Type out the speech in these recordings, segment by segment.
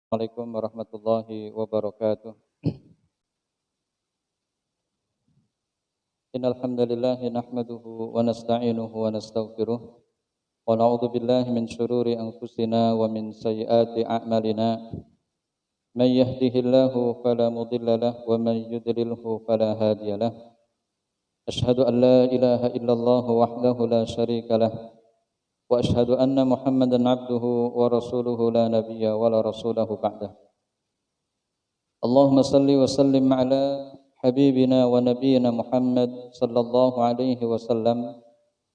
Assalamualaikum warahmatullahi wabarakatuh. Innal hamdalillah nahmaduhu wa nasta'inuhu wa nastaghfiruh wa na'udzu billahi min shururi anfusina wa min sayyiati a'malina. May yahdihillahu fala mudilla lahu wa may yudlilhu fala hadiya lahu. Asyhadu an la ilaha illallah wahdahu la syarika lahu wa asyhadu anna Muhammadan abduhu wa rasuluhu la nabiyya wa la rasulahu ba'dah. Allahumma salli wa sallim ala habibina wa nabiyyina Muhammad sallallahu alaihi wasallam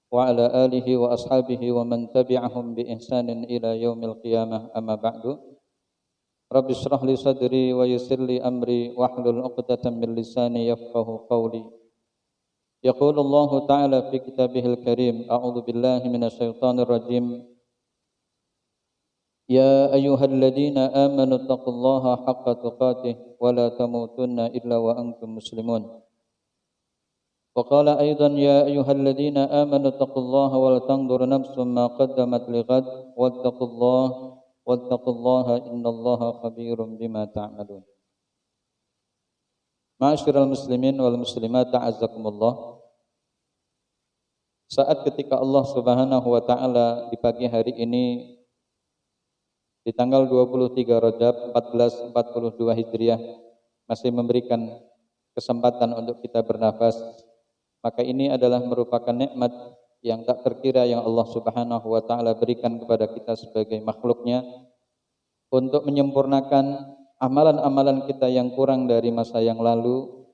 wa ala alihi wa ashabihi wa man tabi'ahum bi ihsanin ila yaumil qiyamah, amma ba'du. Rabbi shrah li sadri wa yassir li amri wahlul 'uqdatam min lisani yafqahu qawli. Yaqulu Allah Ta'ala fi kitabihil karim, a'udzu billahi minasyaitonir rajim. Ya ayyuhalladzina amanu taqullaha haqqa tuqatih wa la tamutunna illa wa antum muslimun. Wa qala aidan ya ayyuhalladzina amanu taqullaha wal tanzur nafsum ma qaddamat lighad wattaqullaha innallaha khabirum bima ta'malun. Ma'asyiral muslimin wal muslimat, ta'azzakumullah. Saat ketika Allah Subhanahu wa taala di pagi hari ini di tanggal 23 Rajab 1442 Hijriah masih memberikan kesempatan untuk kita bernafas, maka ini adalah merupakan nikmat yang tak terkira yang Allah Subhanahu wa taala berikan kepada kita sebagai makhluknya untuk menyempurnakan amalan-amalan kita yang kurang dari masa yang lalu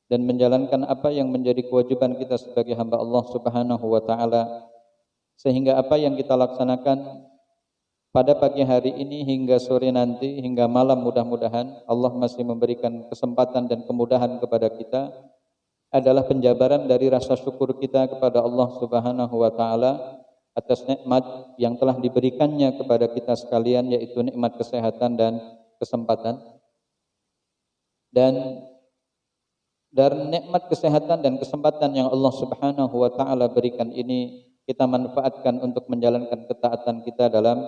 dan menjalankan apa yang menjadi kewajiban kita sebagai hamba Allah Subhanahu wa taala, sehingga apa yang kita laksanakan pada pagi hari ini hingga sore nanti, hingga malam, mudah-mudahan Allah masih memberikan kesempatan dan kemudahan kepada kita, adalah penjabaran dari rasa syukur kita kepada Allah Subhanahu wa taala atas nikmat yang telah diberikannya kepada kita sekalian, yaitu nikmat kesehatan dan kesempatan. Dan dari nikmat kesehatan dan kesempatan yang Allah Subhanahu wa taala berikan ini, kita manfaatkan untuk menjalankan ketaatan kita dalam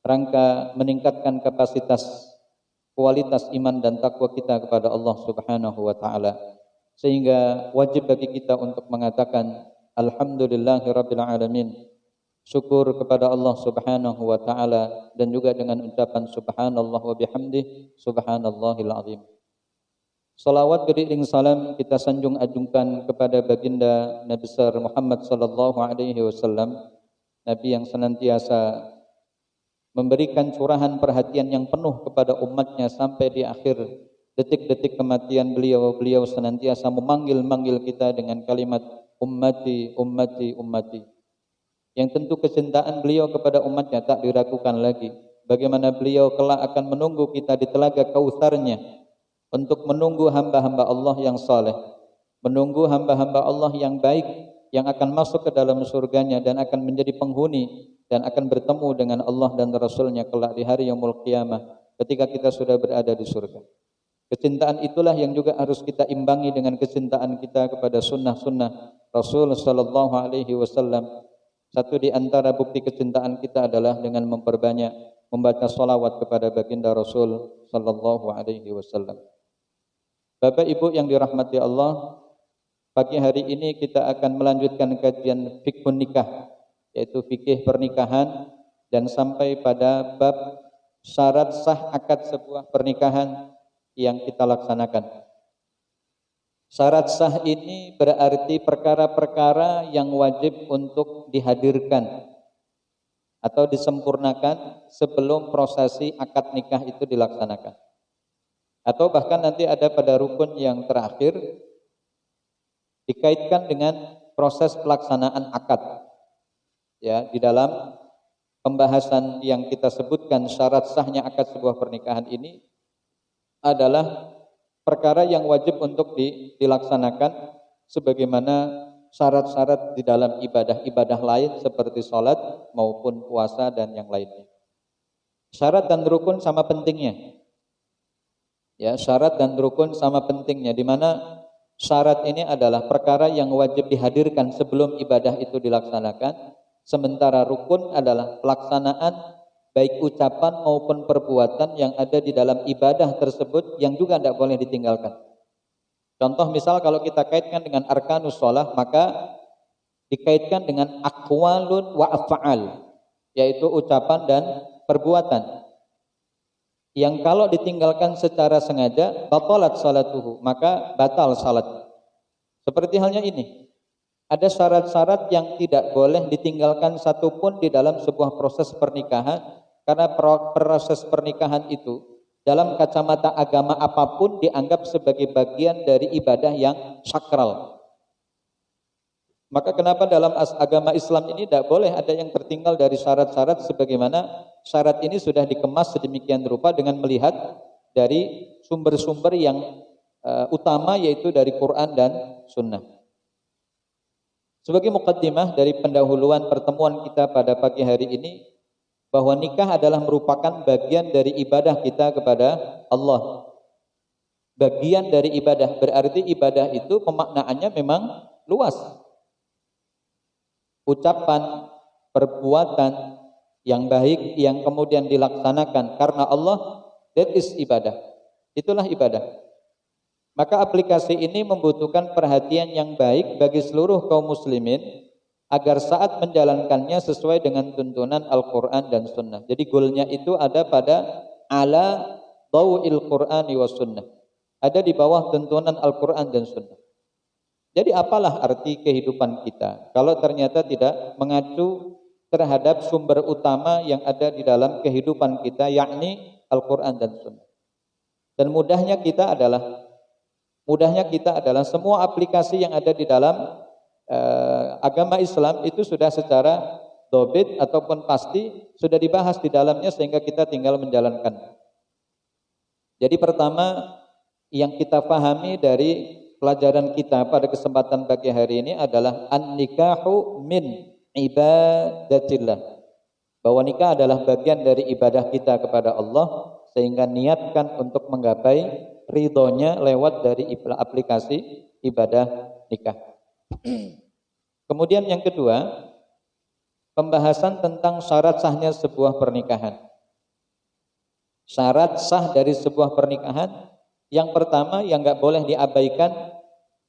rangka meningkatkan kapasitas kualitas iman dan takwa kita kepada Allah Subhanahu wa taala. Sehingga wajib bagi kita untuk mengatakan alhamdulillahirabbil alamin. Syukur kepada Allah Subhanahu wa taala, dan juga dengan ucapan subhanallah wa bihamdih subhanallahil azim. Salawat beriring salam kita sanjung ajungkan kepada baginda Nabi besar Muhammad sallallahu alaihi wasallam, Nabi yang senantiasa memberikan curahan perhatian yang penuh kepada umatnya sampai di akhir detik-detik kematian beliau. Beliau senantiasa memanggil kita dengan kalimat ummati, ummati, ummati. Yang tentu kecintaan beliau kepada umatnya tak diragukan lagi. Bagaimana beliau kelak akan menunggu kita di telaga Kautsarnya untuk menunggu hamba-hamba Allah yang saleh, menunggu hamba-hamba Allah yang baik, yang akan masuk ke dalam surganya dan akan menjadi penghuni dan akan bertemu dengan Allah dan Rasulnya kelak di hari yaumul qiyamah ketika kita sudah berada di surga. Kecintaan itulah yang juga harus kita imbangi dengan kecintaan kita kepada sunnah-sunnah Rasul sallallahu alaihi wasallam. Satu di antara bukti kecintaan kita adalah dengan memperbanyak membaca salawat kepada baginda Rasul sallallahu alaihi wasallam. Bapak Ibu yang dirahmati Allah, pagi hari ini kita akan melanjutkan kajian fikih nikah, yaitu fikih pernikahan, dan sampai pada bab syarat sah akad sebuah pernikahan yang kita laksanakan. Syarat sah ini berarti perkara-perkara yang wajib untuk dihadirkan atau disempurnakan sebelum prosesi akad nikah itu dilaksanakan. Atau bahkan nanti ada pada rukun yang terakhir dikaitkan dengan proses pelaksanaan akad. Ya, di dalam pembahasan yang kita sebutkan syarat sahnya akad sebuah pernikahan ini adalah perkara yang wajib untuk dilaksanakan sebagaimana syarat-syarat di dalam ibadah-ibadah lain seperti sholat maupun puasa dan yang lainnya. Syarat dan rukun sama pentingnya. Ya, syarat dan rukun sama pentingnya, di mana syarat ini adalah perkara yang wajib dihadirkan sebelum ibadah itu dilaksanakan, sementara rukun adalah pelaksanaan baik ucapan maupun perbuatan yang ada di dalam ibadah tersebut yang juga tidak boleh ditinggalkan. Contoh misal kalau kita kaitkan dengan arkanus shalah, maka dikaitkan dengan aqwalun wa af'al, yaitu ucapan dan perbuatan. Yang kalau ditinggalkan secara sengaja, batalat salatuhu, maka batal salat. Seperti halnya ini. Ada syarat-syarat yang tidak boleh ditinggalkan satupun di dalam sebuah proses pernikahan, karena proses pernikahan itu dalam kacamata agama apapun dianggap sebagai bagian dari ibadah yang sakral. Maka kenapa dalam agama Islam ini tidak boleh ada yang tertinggal dari syarat-syarat, sebagaimana syarat ini sudah dikemas sedemikian rupa dengan melihat dari sumber-sumber yang utama, yaitu dari Quran dan Sunnah. Sebagai muqaddimah dari pendahuluan pertemuan kita pada pagi hari ini, bahwa nikah adalah merupakan bagian dari ibadah kita kepada Allah. Bagian dari ibadah, berarti ibadah itu pemaknaannya memang luas. Ucapan, perbuatan yang baik yang kemudian dilaksanakan karena Allah, that is ibadah. Itulah ibadah. Maka aplikasi ini membutuhkan perhatian yang baik bagi seluruh kaum muslimin agar saat menjalankannya sesuai dengan tuntunan Al-Quran dan Sunnah. Jadi goalnya itu ada pada ala daw'il Qur'ani wa Sunnah. Ada di bawah tuntunan Al-Quran dan Sunnah. Jadi apalah arti kehidupan kita kalau ternyata tidak mengacu terhadap sumber utama yang ada di dalam kehidupan kita, yakni Al-Quran dan Sunnah. Dan mudahnya kita adalah semua aplikasi yang ada di dalam agama Islam itu sudah secara dobit ataupun pasti sudah dibahas di dalamnya, sehingga kita tinggal menjalankan. Jadi pertama yang kita pahami dari pelajaran kita pada kesempatan pagi hari ini adalah an-nikahu min ibadatillah, bahwa nikah adalah bagian dari ibadah kita kepada Allah, sehingga niatkan untuk menggapai ridhonya lewat dari aplikasi ibadah nikah. Kemudian yang kedua, pembahasan tentang syarat sahnya sebuah pernikahan. Syarat sah dari sebuah pernikahan, yang pertama yang nggak boleh diabaikan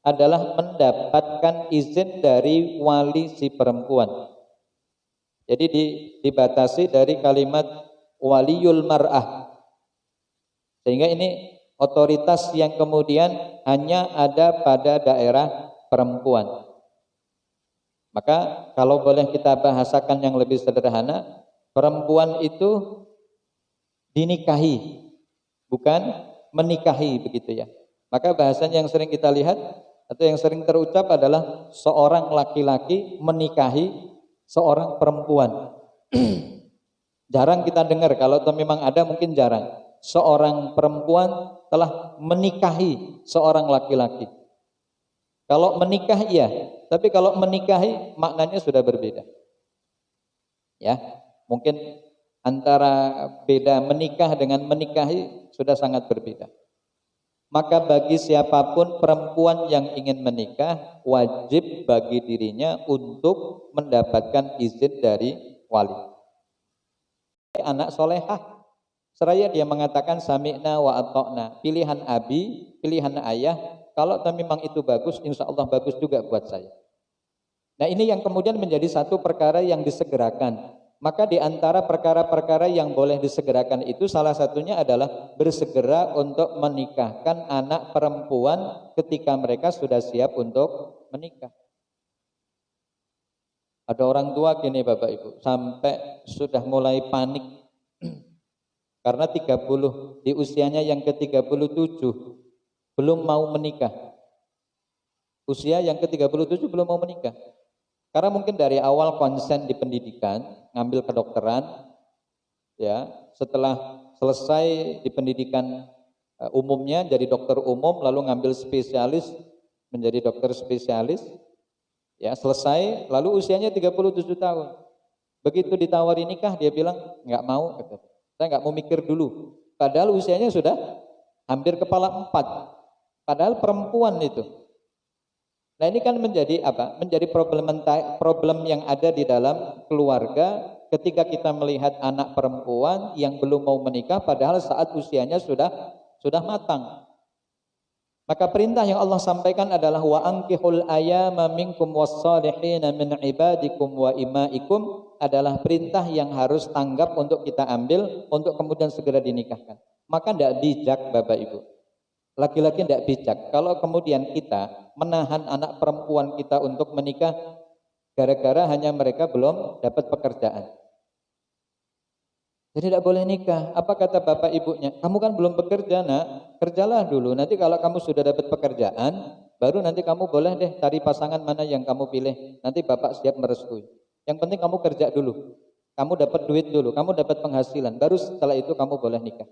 adalah mendapatkan izin dari wali si perempuan. Jadi dibatasi dari kalimat waliyul mar'ah, sehingga ini otoritas yang kemudian hanya ada pada daerah perempuan. Maka kalau boleh kita bahasakan yang lebih sederhana, perempuan itu dinikahi, bukan menikahi, begitu ya. Maka bahasan yang sering kita lihat atau yang sering terucap adalah seorang laki-laki menikahi seorang perempuan. Jarang kita dengar, kalau memang ada mungkin jarang. Seorang perempuan telah menikahi seorang laki-laki. Kalau menikah iya, tapi kalau menikahi maknanya sudah berbeda. Ya, mungkin antara beda menikah dengan menikahi sudah sangat berbeda. Maka bagi siapapun perempuan yang ingin menikah, wajib bagi dirinya untuk mendapatkan izin dari wali. Anak solehah, seraya dia mengatakan sami'na wa ata'na, pilihan abi, pilihan ayah, kalau memang itu bagus, insya Allah bagus juga buat saya. Nah ini yang kemudian menjadi satu perkara yang disegerakan. Maka di antara perkara-perkara yang boleh disegerakan itu salah satunya adalah bersegera untuk menikahkan anak perempuan ketika mereka sudah siap untuk menikah. Ada orang tua gini Bapak Ibu, sampai sudah mulai panik karena 30, di usianya yang ke-37 belum mau menikah. Usia yang ke-37 belum mau menikah. Karena mungkin dari awal konsen di pendidikan, ngambil kedokteran, ya, setelah selesai di pendidikan umumnya jadi dokter umum, lalu ngambil spesialis menjadi dokter spesialis, ya selesai, lalu usianya 37 tahun. Begitu ditawari nikah, dia bilang nggak mau, saya nggak mau mikir dulu. Padahal usianya sudah hampir kepala 4. Padahal perempuan itu. Nah ini kan menjadi apa? Menjadi problem yang ada di dalam keluarga ketika kita melihat anak perempuan yang belum mau menikah padahal saat usianya sudah matang. Maka perintah yang Allah sampaikan adalah wa ankihul ayama minkum was-salihina min ibadikum wa imaikum, adalah perintah yang harus tanggap untuk kita ambil untuk kemudian segera dinikahkan. Maka tidak bijak Bapak Ibu. Laki-laki tidak bijak kalau kemudian kita menahan anak perempuan kita untuk menikah gara-gara hanya mereka belum dapat pekerjaan. Jadi tidak boleh nikah. Apa kata bapak ibunya? Kamu kan belum bekerja nak, kerjalah dulu. Nanti kalau kamu sudah dapat pekerjaan, baru nanti kamu boleh deh cari pasangan mana yang kamu pilih. Nanti bapak siap merestui. Yang penting kamu kerja dulu. Kamu dapat duit dulu, kamu dapat penghasilan. Baru setelah itu kamu boleh nikah.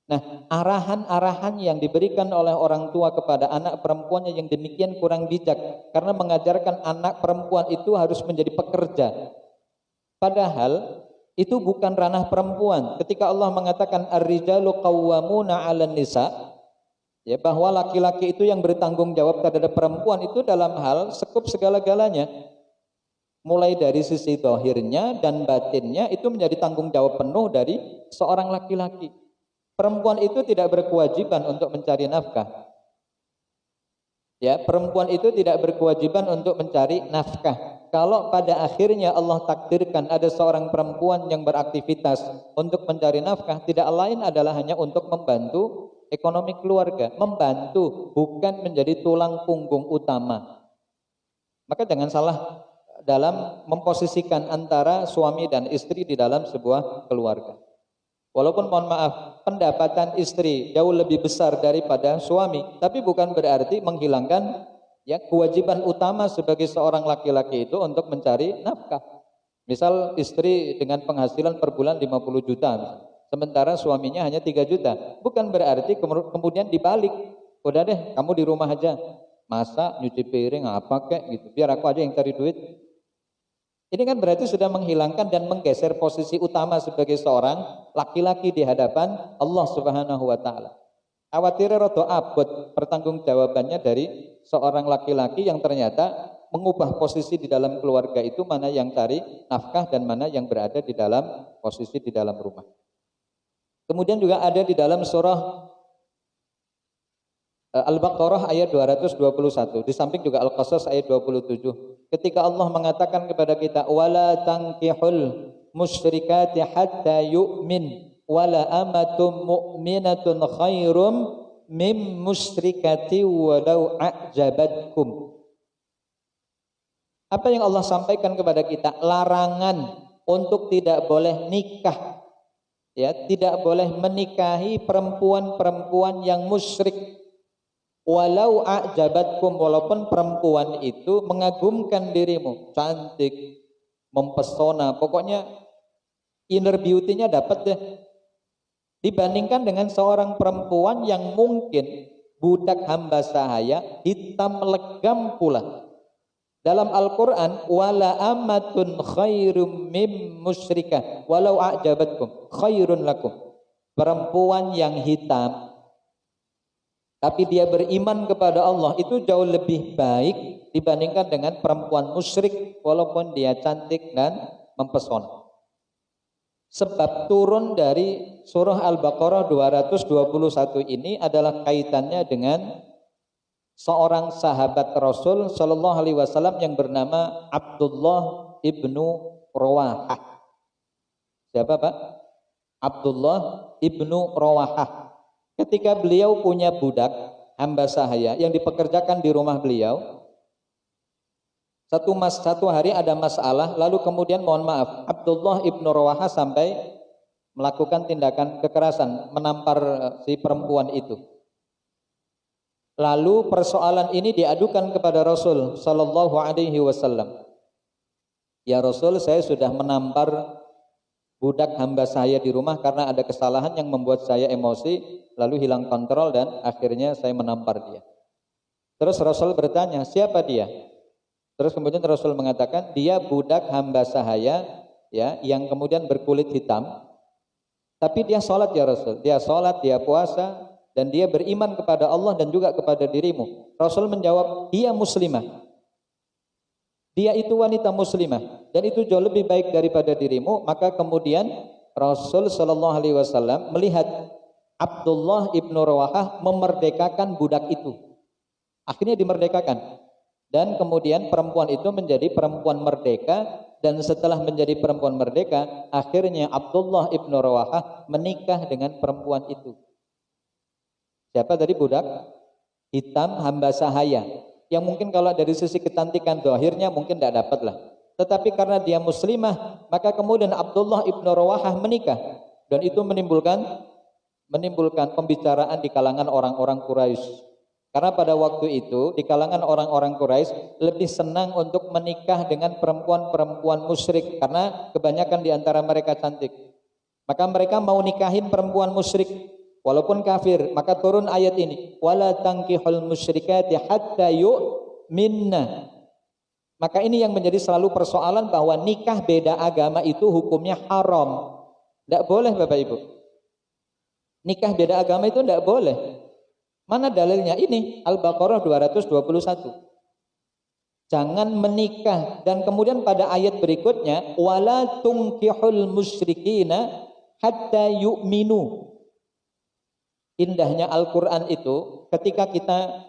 Nah, arahan-arahan yang diberikan oleh orang tua kepada anak perempuannya yang demikian kurang bijak. Karena mengajarkan anak perempuan itu harus menjadi pekerja. Padahal itu bukan ranah perempuan. Ketika Allah mengatakan ar-rijalu qawwamuna 'alan nisa, ya, bahwa laki-laki itu yang bertanggung jawab terhadap perempuan itu dalam hal sekup segala-galanya. Mulai dari sisi zahirnya dan batinnya itu menjadi tanggung jawab penuh dari seorang laki-laki. Perempuan itu tidak berkewajiban untuk mencari nafkah. Ya, perempuan itu tidak berkewajiban untuk mencari nafkah. Kalau pada akhirnya Allah takdirkan ada seorang perempuan yang beraktivitas untuk mencari nafkah, tidak lain adalah hanya untuk membantu ekonomi keluarga, membantu, bukan menjadi tulang punggung utama. Maka jangan salah dalam memposisikan antara suami dan istri di dalam sebuah keluarga. Walaupun mohon maaf, pendapatan istri jauh lebih besar daripada suami, tapi bukan berarti menghilangkan ya kewajiban utama sebagai seorang laki-laki itu untuk mencari nafkah. Misal istri dengan penghasilan per bulan 50 juta, sementara suaminya hanya 3 juta. Bukan berarti kemudian dibalik, udah deh kamu di rumah aja, masak, nyuci piring, apa kek gitu, biar aku aja yang cari duit. Ini kan berarti sudah menghilangkan dan menggeser posisi utama sebagai seorang laki-laki di hadapan Allah Subhanahu wa taala. Khawatirnya rada abot pertanggungjawabannya dari seorang laki-laki yang ternyata mengubah posisi di dalam keluarga itu, mana yang cari nafkah dan mana yang berada di dalam posisi di dalam rumah. Kemudian juga ada di dalam surah Al-Baqarah ayat 221, di samping juga Al-Qasas ayat 27. Ketika Allah mengatakan kepada kita, wala tankihul musyrikati hatta yu'min wala amatum mu'minatun khairum mim musyrikati walau a'jabatkum. Apa yang Allah sampaikan kepada kita? Larangan untuk tidak boleh nikah, ya, tidak boleh menikahi perempuan-perempuan yang musyrik. Walau a'jabatkum, walaupun perempuan itu mengagumkan dirimu, cantik, mempesona, pokoknya inner beauty-nya dapat deh. Dibandingkan dengan seorang perempuan yang mungkin budak hamba sahaya, hitam legam pula. Dalam Al-Quran, wala amatun khairum mim musyrikah walau a'jabatkum khairun lakum. Perempuan yang hitam tapi dia beriman kepada Allah itu jauh lebih baik dibandingkan dengan perempuan musyrik walaupun dia cantik dan mempesona. Sebab turun dari surah Al-Baqarah 221 ini adalah kaitannya dengan seorang sahabat Rasul Shallallahu Alaihi Wasallam yang bernama Abdullah ibnu Rawahah. Siapa Pak? Abdullah ibnu Rawahah. Ketika beliau punya budak hamba sahaya yang dipekerjakan di rumah beliau, satu hari ada masalah, lalu kemudian mohon maaf, Abdullah ibnu Rawahah sampai melakukan tindakan kekerasan, menampar si perempuan itu. Lalu persoalan ini diadukan kepada Rasul Sallallahu Alaihi Wasallam. Ya Rasul, saya sudah menampar budak hamba saya di rumah karena ada kesalahan yang membuat saya emosi, lalu hilang kontrol dan akhirnya saya menampar dia. Terus Rasul bertanya, siapa dia? Terus kemudian Rasul mengatakan, dia budak hamba sahaya, ya, yang kemudian berkulit hitam. Tapi dia sholat ya Rasul, dia sholat, dia puasa, dan dia beriman kepada Allah dan juga kepada dirimu. Rasul menjawab, dia muslimah. dia itu wanita muslimah dan itu jauh lebih baik daripada dirimu, maka kemudian Rasul Shallallahu Alaihi Wasallam melihat Abdullah ibnu Rawahah memerdekakan budak itu, akhirnya dimerdekakan, dan kemudian perempuan itu menjadi perempuan merdeka, dan setelah menjadi perempuan merdeka, akhirnya Abdullah ibnu Rawahah menikah dengan perempuan itu. Siapa tadi? Budak hitam, hamba sahaya, yang mungkin kalau dari sisi kecantikan dohirnya mungkin tidak dapat lah, tetapi karena dia muslimah, maka kemudian Abdullah ibnu Rawahah menikah, dan itu menimbulkan pembicaraan di kalangan orang-orang Quraisy. Karena pada waktu itu di kalangan orang-orang Quraisy lebih senang untuk menikah dengan perempuan-perempuan musyrik, karena kebanyakan di antara mereka cantik. Maka mereka mau nikahin perempuan musyrik walaupun kafir. Maka turun ayat ini, wala tankihul musyrikati hatta yu'minna. Maka ini yang menjadi selalu persoalan, bahwa nikah beda agama itu hukumnya haram. Tidak boleh Bapak Ibu. Nikah beda agama itu tidak boleh. Mana dalilnya? Ini Al-Baqarah 221. Jangan menikah, dan kemudian pada ayat berikutnya wala tunkihul musyrikina hatta yu'minu. Indahnya Al-Quran itu ketika kita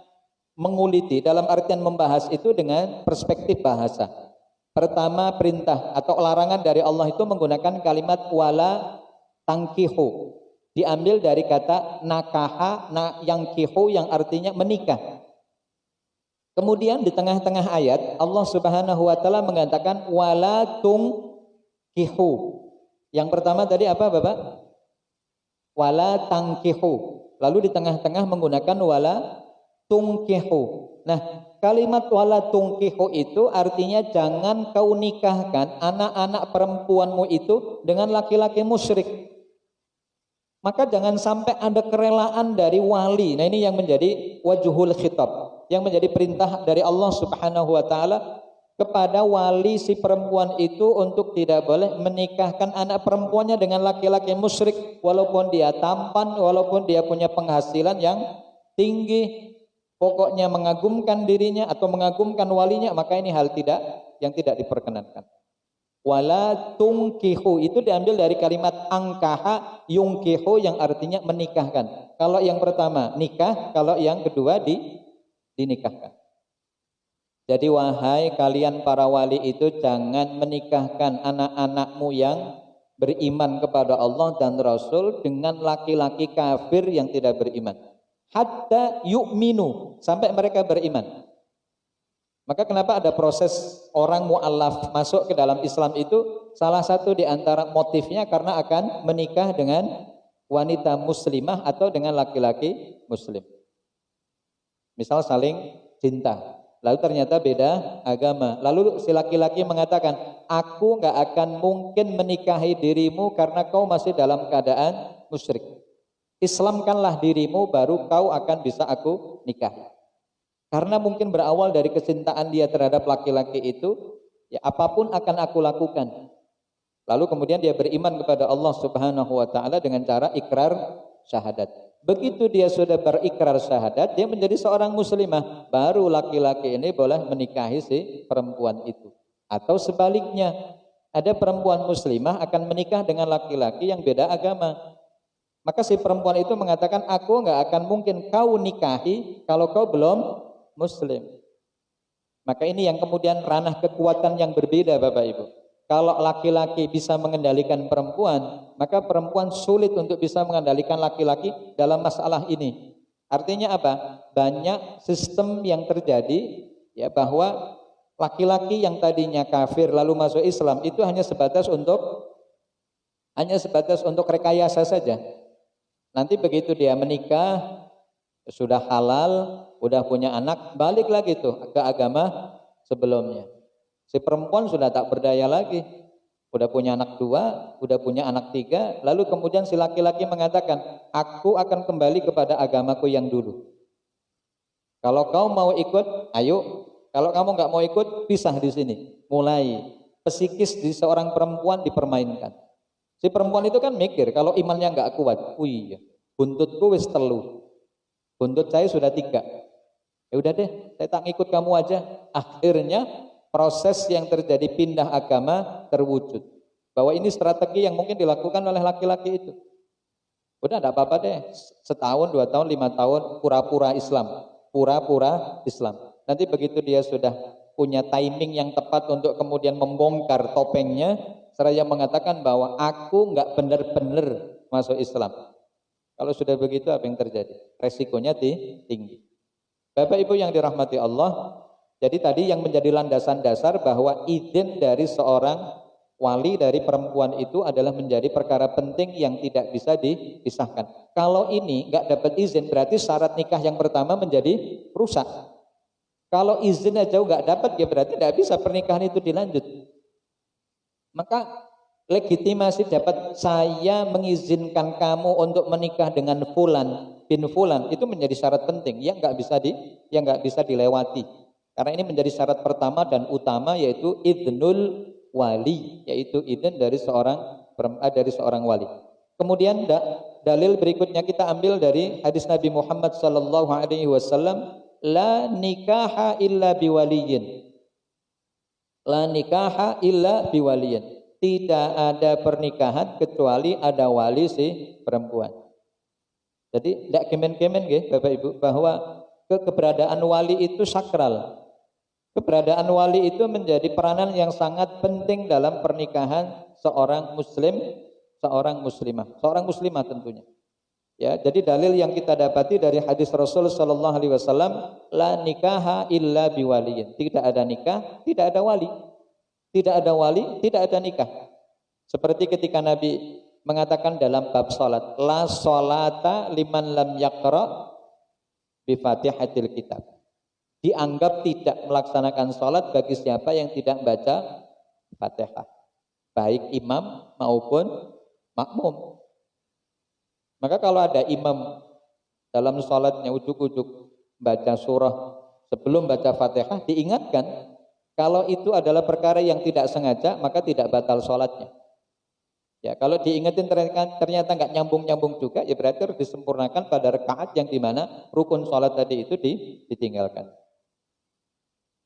menguliti, dalam artian membahas itu dengan perspektif bahasa. Pertama, perintah atau larangan dari Allah itu menggunakan kalimat wala tangkihu, diambil dari kata nakaha, yang kihu, yang artinya menikah. Kemudian di tengah-tengah ayat Allah Subhanahu wa taala mengatakan wala tungkihu. Yang pertama tadi apa Bapak? Wala tangkihu. Lalu di tengah-tengah menggunakan wala tungkihu. Nah, kalimat wala tungkihu itu artinya jangan kau nikahkan anak-anak perempuanmu itu dengan laki-laki musyrik. Maka jangan sampai ada kerelaan dari wali. Nah, ini yang menjadi wajhul khitab, yang menjadi perintah dari Allah Subhanahu wa taala kepada wali si perempuan itu untuk tidak boleh menikahkan anak perempuannya dengan laki-laki musyrik, walaupun dia tampan, walaupun dia punya penghasilan yang tinggi, pokoknya mengagumkan dirinya atau mengagumkan walinya, maka ini hal yang tidak diperkenankan. Wala tungkihu itu diambil dari kalimat angkaha yungkihu, yang artinya menikahkan. Kalau yang pertama nikah, kalau yang kedua dinikahkan. Jadi wahai kalian para wali itu, jangan menikahkan anak-anakmu yang beriman kepada Allah dan Rasul dengan laki-laki kafir yang tidak beriman. Hatta yu'minu, sampai mereka beriman. Maka kenapa ada proses orang mu'allaf masuk ke dalam Islam itu, salah satu di antara motifnya karena akan menikah dengan wanita muslimah atau dengan laki-laki muslim. Misal saling cinta, lalu ternyata beda agama. Lalu si laki-laki mengatakan, aku gak akan mungkin menikahi dirimu karena kau masih dalam keadaan musyrik. Islamkanlah dirimu, baru kau akan bisa aku nikah. Karena mungkin berawal dari kecintaan dia terhadap laki-laki itu, ya apapun akan aku lakukan. Lalu kemudian dia beriman kepada Allah Subhanahu wa taala dengan cara ikrar syahadat. Begitu dia sudah berikrar syahadat, dia menjadi seorang muslimah, baru laki-laki ini boleh menikahi si perempuan itu. Atau sebaliknya, ada perempuan muslimah akan menikah dengan laki-laki yang beda agama. Maka si perempuan itu mengatakan, aku nggak akan mungkin kau nikahi kalau kau belum muslim. Maka ini yang kemudian ranah kekuatan yang berbeda Bapak Ibu. Kalau laki-laki bisa mengendalikan perempuan, maka perempuan sulit untuk bisa mengendalikan laki-laki dalam masalah ini. Artinya apa? Banyak sistem yang terjadi, ya, bahwa laki-laki yang tadinya kafir lalu masuk Islam itu hanya sebatas untuk rekayasa saja. Nanti begitu dia menikah, sudah halal, udah punya anak, balik lagi tuh ke agama sebelumnya. Si perempuan sudah tak berdaya lagi, udah punya anak 2, udah punya anak 3, lalu kemudian si laki-laki mengatakan, aku akan kembali kepada agamaku yang dulu. Kalau kau mau ikut, ayo. Kalau kamu nggak mau ikut, pisah di sini. Mulai psikis di seorang perempuan dipermainkan. Si perempuan itu kan mikir, kalau imannya nggak kuat, wih, buntutku wis telu. Buntut saya sudah 3. Ya udah deh, saya tak ngikut kamu aja. Akhirnya proses yang terjadi pindah agama terwujud. Bahwa ini strategi yang mungkin dilakukan oleh laki-laki itu. Udah enggak apa-apa deh, setahun, 2 tahun, 5 tahun, pura-pura Islam. Pura-pura Islam. Nanti begitu dia sudah punya timing yang tepat untuk kemudian membongkar topengnya, seraya mengatakan bahwa aku enggak benar-benar masuk Islam. Kalau sudah begitu apa yang terjadi? Resikonya tinggi. Bapak Ibu yang dirahmati Allah, jadi tadi yang menjadi landasan dasar bahwa izin dari seorang wali dari perempuan itu adalah menjadi perkara penting yang tidak bisa dipisahkan. Kalau ini nggak dapat izin, berarti syarat nikah yang pertama menjadi rusak. Kalau izin aja nggak dapat, ya berarti tidak bisa pernikahan itu dilanjut. Maka legitimasi dapat saya mengizinkan kamu untuk menikah dengan fulan bin fulan itu menjadi syarat penting yang nggak bisa dilewati. Karena ini menjadi syarat pertama dan utama, yaitu idnul wali, yaitu izin dari seorang wali. Kemudian dalil berikutnya kita ambil dari hadis Nabi Muhammad sallallahu alaihi wasallam, la nikaha illa biwaliyin. La nikaha illa biwaliyin. Tidak ada pernikahan kecuali ada wali si perempuan. Jadi tidak kemen-kemen nggih Bapak Ibu, bahwa keberadaan wali itu sakral. Keberadaan wali itu menjadi peranan yang sangat penting dalam pernikahan seorang muslim, seorang muslimah tentunya. Ya, jadi dalil yang kita dapati dari hadis Rasul sallallahu alaihi wasallam, la nikaha illa biwaliyin. Tidak ada nikah, tidak ada wali. Tidak ada wali, tidak ada nikah. Seperti ketika Nabi mengatakan dalam bab salat, la sholata liman lam yaqra bi Fatihatil kitab. Dianggap tidak melaksanakan sholat bagi siapa yang tidak baca Fatihah, baik imam maupun makmum. Maka kalau ada imam dalam sholatnya ujuk-ujuk baca surah sebelum baca Fatihah, diingatkan kalau itu adalah perkara yang tidak sengaja, maka tidak batal sholatnya. Ya, kalau diingetin ternyata nggak nyambung juga, ya berarti harus disempurnakan pada rakaat yang dimana rukun sholat tadi itu ditinggalkan.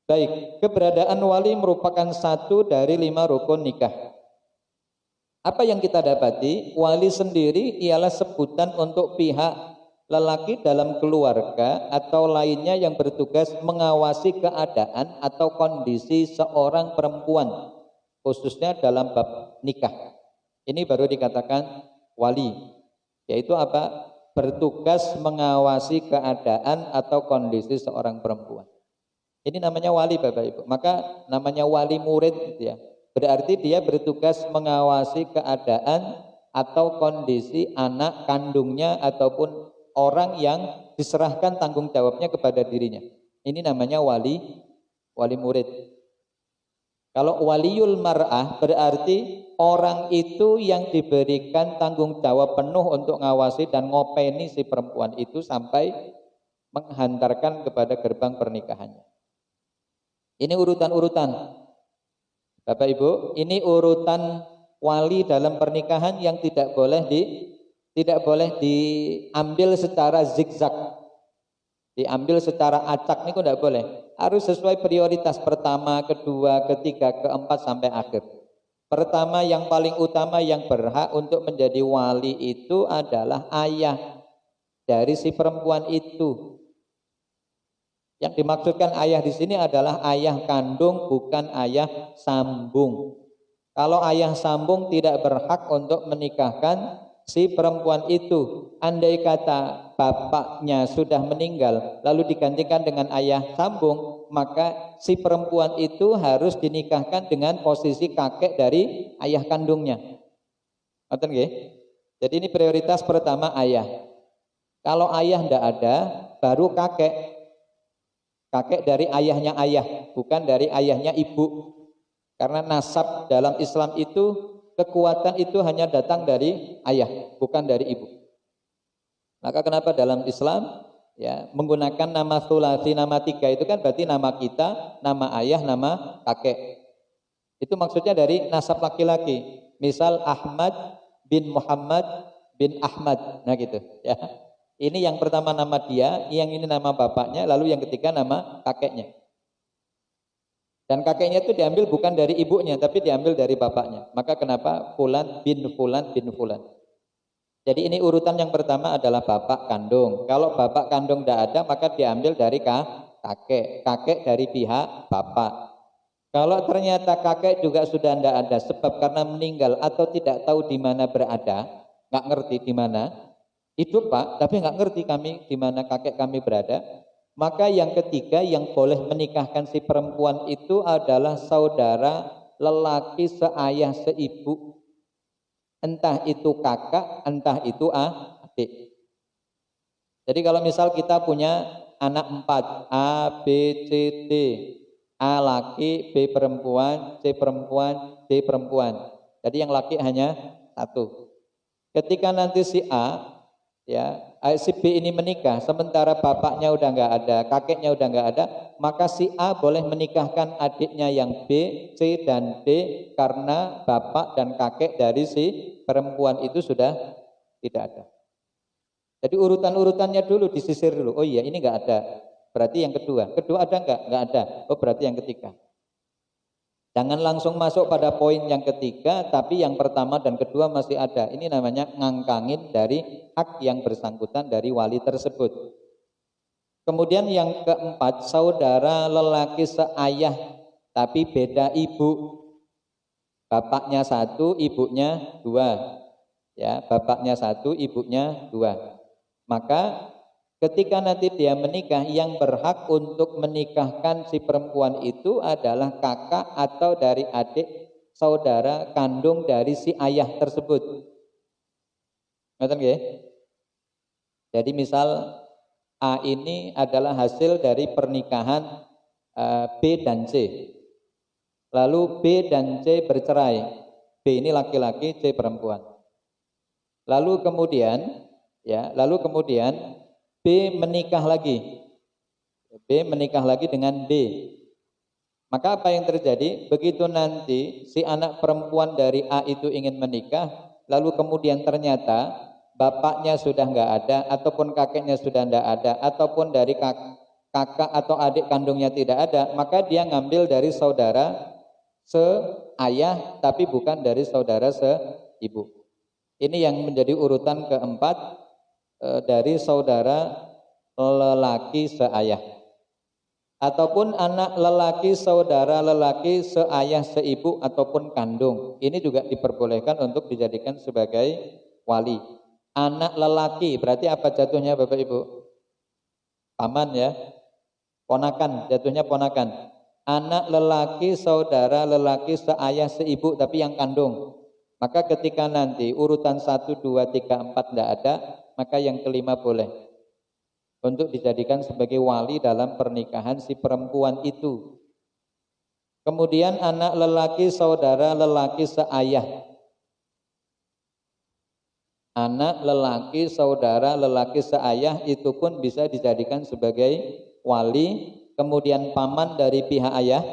Baik, keberadaan wali merupakan satu dari 5 rukun nikah. Apa yang kita dapati? Wali sendiri ialah sebutan untuk pihak lelaki dalam keluarga atau lainnya yang bertugas mengawasi keadaan atau kondisi seorang perempuan, khususnya dalam bab nikah. Ini baru dikatakan wali, yaitu apa? Bertugas mengawasi keadaan atau kondisi seorang perempuan. Ini namanya wali Bapak Ibu. Maka namanya wali murid gitu ya. Berarti dia bertugas mengawasi keadaan atau kondisi anak kandungnya ataupun orang yang diserahkan tanggung jawabnya kepada dirinya. Ini namanya wali murid. Kalau waliul mar'ah berarti orang itu yang diberikan tanggung jawab penuh untuk ngawasi dan ngopeni si perempuan itu sampai menghantarkan kepada gerbang pernikahannya. Ini urutan-urutan Bapak Ibu, ini urutan wali dalam pernikahan yang tidak boleh diambil secara zigzag, diambil secara acak, ini kok tidak boleh. Harus sesuai prioritas pertama, kedua, ketiga, keempat sampai akhir. Pertama yang paling utama yang berhak untuk menjadi wali itu adalah ayah dari si perempuan itu. Yang dimaksudkan ayah di sini adalah ayah kandung, bukan ayah sambung. Kalau ayah sambung tidak berhak untuk menikahkan si perempuan itu. Andai kata bapaknya sudah meninggal lalu digantikan dengan ayah sambung, maka si perempuan itu harus dinikahkan dengan posisi kakek dari ayah kandungnya. Ngerti nggih? Jadi ini prioritas pertama ayah. Kalau ayah tidak ada, baru kakek. Kakek dari ayahnya ayah, bukan dari ayahnya ibu. Karena nasab dalam Islam itu, kekuatan itu hanya datang dari ayah, bukan dari ibu. Maka kenapa dalam Islam ya menggunakan nama tsulasi, nama 3 itu kan berarti nama kita, nama ayah, nama kakek. Itu maksudnya dari nasab laki-laki. Misal Ahmad bin Muhammad bin Ahmad, nah gitu ya. Ini yang pertama nama dia, yang ini nama bapaknya, lalu yang ketiga nama kakeknya. Dan kakeknya itu diambil bukan dari ibunya, tapi diambil dari bapaknya. Maka kenapa Fulan bin Fulan bin Fulan. Jadi ini urutan yang pertama adalah bapak kandung. Kalau bapak kandung tidak ada, maka diambil dari kakek. Kakek dari pihak bapak. Kalau ternyata kakek juga sudah tidak ada, sebab karena meninggal atau tidak tahu di mana berada, nggak ngerti di mana, hidup Pak, tapi nggak ngerti kami di mana kakek kami berada, maka yang ketiga yang boleh menikahkan si perempuan itu adalah saudara lelaki seayah seibu. Entah itu kakak, entah itu adik. Jadi kalau misal kita punya anak 4, A, B, C, D. A laki, B perempuan, C perempuan, D perempuan. Jadi yang laki hanya 1. Ketika nanti si A, ya, si B ini menikah, sementara bapaknya udah nggak ada, kakeknya udah nggak ada, maka si A boleh menikahkan adiknya yang B, C, dan D karena bapak dan kakek dari si perempuan itu sudah tidak ada. Jadi urutan-urutannya dulu disisir dulu. Oh iya, ini nggak ada. Berarti yang kedua. Kedua ada nggak? Nggak ada. Oh berarti yang ketiga. Jangan langsung masuk pada poin yang ketiga, tapi yang pertama dan kedua masih ada. Ini namanya ngangkangin dari hak yang bersangkutan dari wali tersebut. Kemudian yang keempat, saudara lelaki seayah tapi beda ibu. Bapaknya 1, ibunya 2. Ya, bapaknya 1, ibunya 2. Maka ketika nanti dia menikah, yang berhak untuk menikahkan si perempuan itu adalah kakak atau dari adik saudara kandung dari si ayah tersebut. Ngerti nggih? Jadi misal A ini adalah hasil dari pernikahan B dan C. Lalu B dan C bercerai. B ini laki-laki, C perempuan. Lalu kemudian B menikah lagi. B menikah lagi dengan B. Maka apa yang terjadi? Begitu nanti si anak perempuan dari A itu ingin menikah, lalu kemudian ternyata bapaknya sudah nggak ada, ataupun kakeknya sudah nggak ada, ataupun dari kakak atau adik kandungnya tidak ada, maka dia ngambil dari saudara seayah, tapi bukan dari saudara seibu. Ini yang menjadi urutan keempat dari saudara lelaki seayah, ataupun anak lelaki saudara lelaki seayah seibu ataupun kandung. Ini juga diperbolehkan untuk dijadikan sebagai wali. Anak lelaki berarti apa jatuhnya Bapak Ibu? Paman ya, ponakan, jatuhnya ponakan. Anak lelaki saudara lelaki seayah seibu tapi yang kandung. Maka ketika nanti urutan 1, 2, 3, 4 tidak ada, maka yang kelima boleh untuk dijadikan sebagai wali dalam pernikahan si perempuan itu. Kemudian anak lelaki saudara lelaki seayah. Anak lelaki saudara lelaki seayah itu pun bisa dijadikan sebagai wali, kemudian paman dari pihak ayah,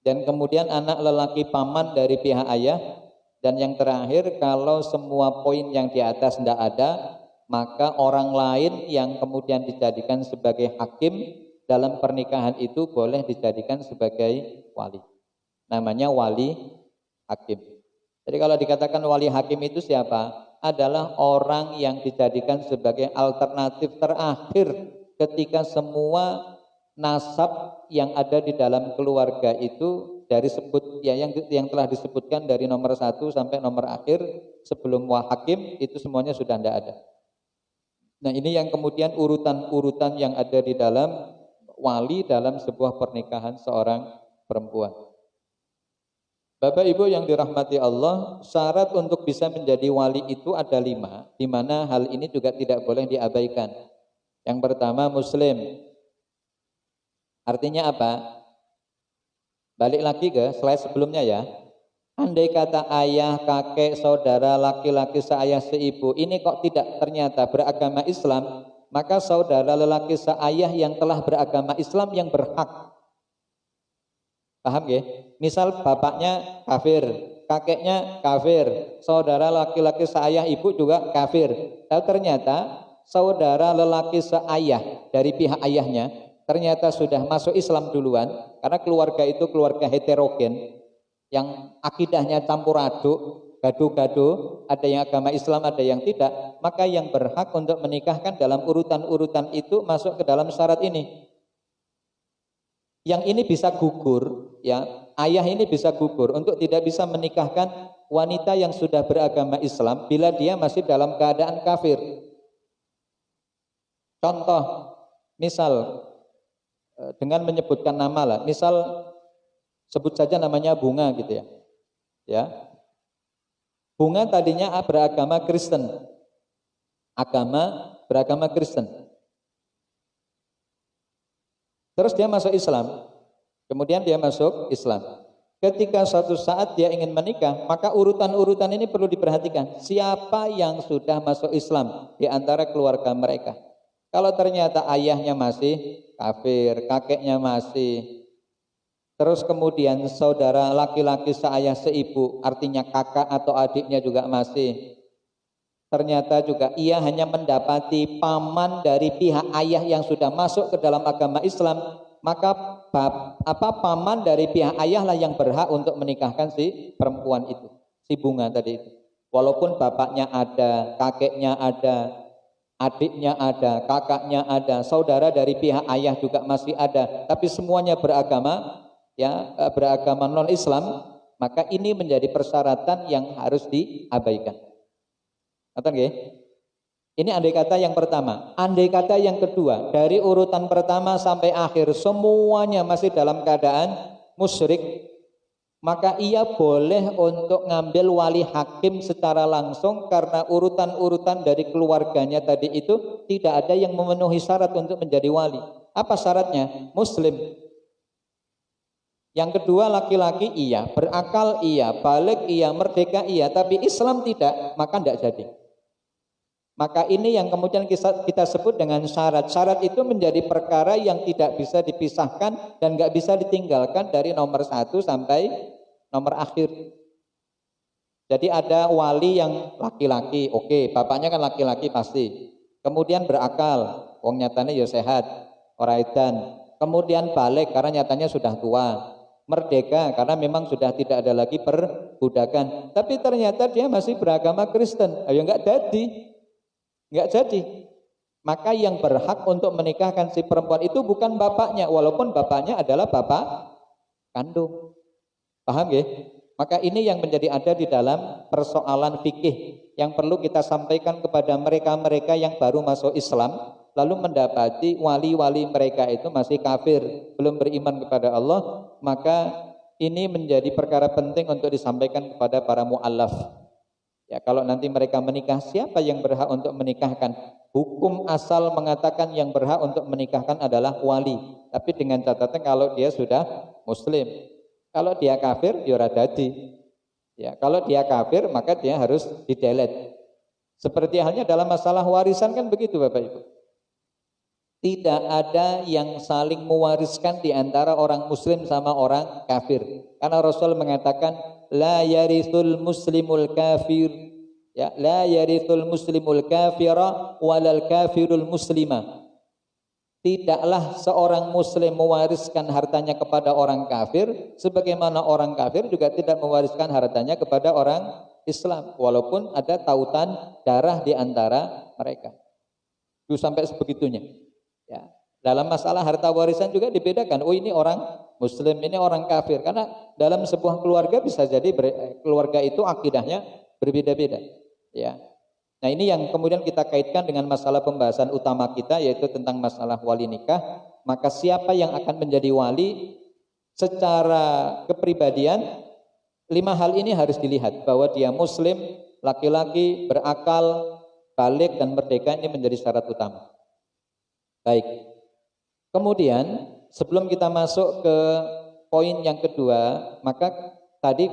dan kemudian anak lelaki paman dari pihak ayah. Dan yang terakhir, kalau semua poin yang di atas tidak ada, maka orang lain yang kemudian dijadikan sebagai hakim dalam pernikahan itu boleh dijadikan sebagai wali. Namanya wali hakim. Jadi kalau dikatakan wali hakim itu siapa? Adalah orang yang dijadikan sebagai alternatif terakhir ketika semua nasab yang ada di dalam keluarga itu dari sebut ya yang telah disebutkan dari nomor 1 sampai nomor akhir sebelum hakim itu semuanya sudah tidak ada. Nah ini yang kemudian urutan-urutan yang ada di dalam wali dalam sebuah pernikahan seorang perempuan. Bapak Ibu yang dirahmati Allah, syarat untuk bisa menjadi wali itu ada 5, di mana hal ini juga tidak boleh diabaikan. Yang pertama Muslim. Artinya apa? Balik lagi ke slide sebelumnya ya. Andai kata ayah, kakek, saudara, laki-laki seayah seibu, ini kok tidak ternyata beragama Islam, maka saudara lelaki seayah yang telah beragama Islam yang berhak. Paham ya? Misal bapaknya kafir, kakeknya kafir, saudara laki-laki seayah ibu juga kafir. Tapi ternyata saudara lelaki seayah dari pihak ayahnya ternyata sudah masuk Islam duluan, karena keluarga itu keluarga heterogen yang akidahnya campur aduk, gaduh-gaduh, ada yang agama Islam, ada yang tidak, maka yang berhak untuk menikahkan dalam urutan-urutan itu masuk ke dalam syarat ini. Yang ini bisa gugur, ya, ayah ini bisa gugur untuk tidak bisa menikahkan wanita yang sudah beragama Islam bila dia masih dalam keadaan kafir. Contoh, misal dengan menyebutkan nama lah, misal sebut saja namanya Bunga gitu ya. Ya. Bunga tadinya beragama Kristen. Beragama Kristen. Terus dia masuk Islam. Kemudian dia masuk Islam. Ketika suatu saat dia ingin menikah, maka urutan-urutan ini perlu diperhatikan. Siapa yang sudah masuk Islam di antara keluarga mereka? Kalau ternyata ayahnya masih kafir, kakeknya masih, terus kemudian saudara laki-laki seayah seibu, artinya kakak atau adiknya juga masih, ternyata juga ia hanya mendapati paman dari pihak ayah yang sudah masuk ke dalam agama Islam, maka paman dari pihak ayah lah yang berhak untuk menikahkan si perempuan itu, si Bunga tadi itu. Walaupun bapaknya ada, kakeknya ada, adiknya ada, kakaknya ada, saudara dari pihak ayah juga masih ada, tapi semuanya beragama, ya, beragama non-Islam, maka ini menjadi persyaratan yang harus diabaikan. Ngerti nggih? Ini andai kata yang pertama. Andai kata yang kedua, dari urutan pertama sampai akhir semuanya masih dalam keadaan musyrik, maka ia boleh untuk ngambil wali hakim secara langsung karena urutan-urutan dari keluarganya tadi itu tidak ada yang memenuhi syarat untuk menjadi wali. Apa syaratnya? Muslim. Yang kedua, laki-laki iya, berakal iya, balik iya, merdeka iya, tapi Islam tidak, maka tidak jadi. Maka ini yang kemudian kita sebut dengan syarat. Syarat itu menjadi perkara yang tidak bisa dipisahkan dan nggak bisa ditinggalkan dari nomor 1 sampai nomor akhir. Jadi ada wali yang laki-laki, oke, bapaknya kan laki-laki pasti. Kemudian berakal, wong nyatanya ya sehat, ora edan. Kemudian balik karena nyatanya sudah tua. Merdeka karena memang sudah tidak ada lagi perbudakan. Tapi ternyata dia masih beragama Kristen. Ayo nggak jadi. Maka yang berhak untuk menikahkan si perempuan itu bukan bapaknya, walaupun bapaknya adalah bapak kandung. Paham ya? Maka ini yang menjadi ada di dalam persoalan fikih yang perlu kita sampaikan kepada mereka-mereka yang baru masuk Islam, lalu mendapati wali-wali mereka itu masih kafir, belum beriman kepada Allah, maka ini menjadi perkara penting untuk disampaikan kepada para mu'allaf. Ya, kalau nanti mereka menikah, siapa yang berhak untuk menikahkan? Hukum asal mengatakan yang berhak untuk menikahkan adalah wali, tapi dengan catatan kalau dia sudah muslim. Kalau dia kafir, ya ora dadi. Ya, kalau dia kafir, maka dia harus didelet. Seperti halnya dalam masalah warisan kan begitu Bapak Ibu. Tidak ada yang saling mewariskan di antara orang muslim sama orang kafir. Karena Rasul mengatakan la yarithul muslimul kafir, ya, la yarithul muslimul kafira walal kafirul muslimah. Tidaklah seorang muslim mewariskan hartanya kepada orang kafir sebagaimana orang kafir juga tidak mewariskan hartanya kepada orang Islam walaupun ada tautan darah di antara mereka. Itu sampai sebegitunya. Ya, dalam masalah harta warisan juga dibedakan. Oh ini orang muslim, ini orang kafir. Karena dalam sebuah keluarga bisa jadi keluarga itu akidahnya berbeda-beda. Ya. Nah ini yang kemudian kita kaitkan dengan masalah pembahasan utama kita yaitu tentang masalah wali nikah. Maka siapa yang akan menjadi wali secara kepribadian 5 hal ini harus dilihat. Bahwa dia muslim, laki-laki, berakal, balik dan merdeka ini menjadi syarat utama. Baik, kemudian sebelum kita masuk ke poin yang kedua, maka tadi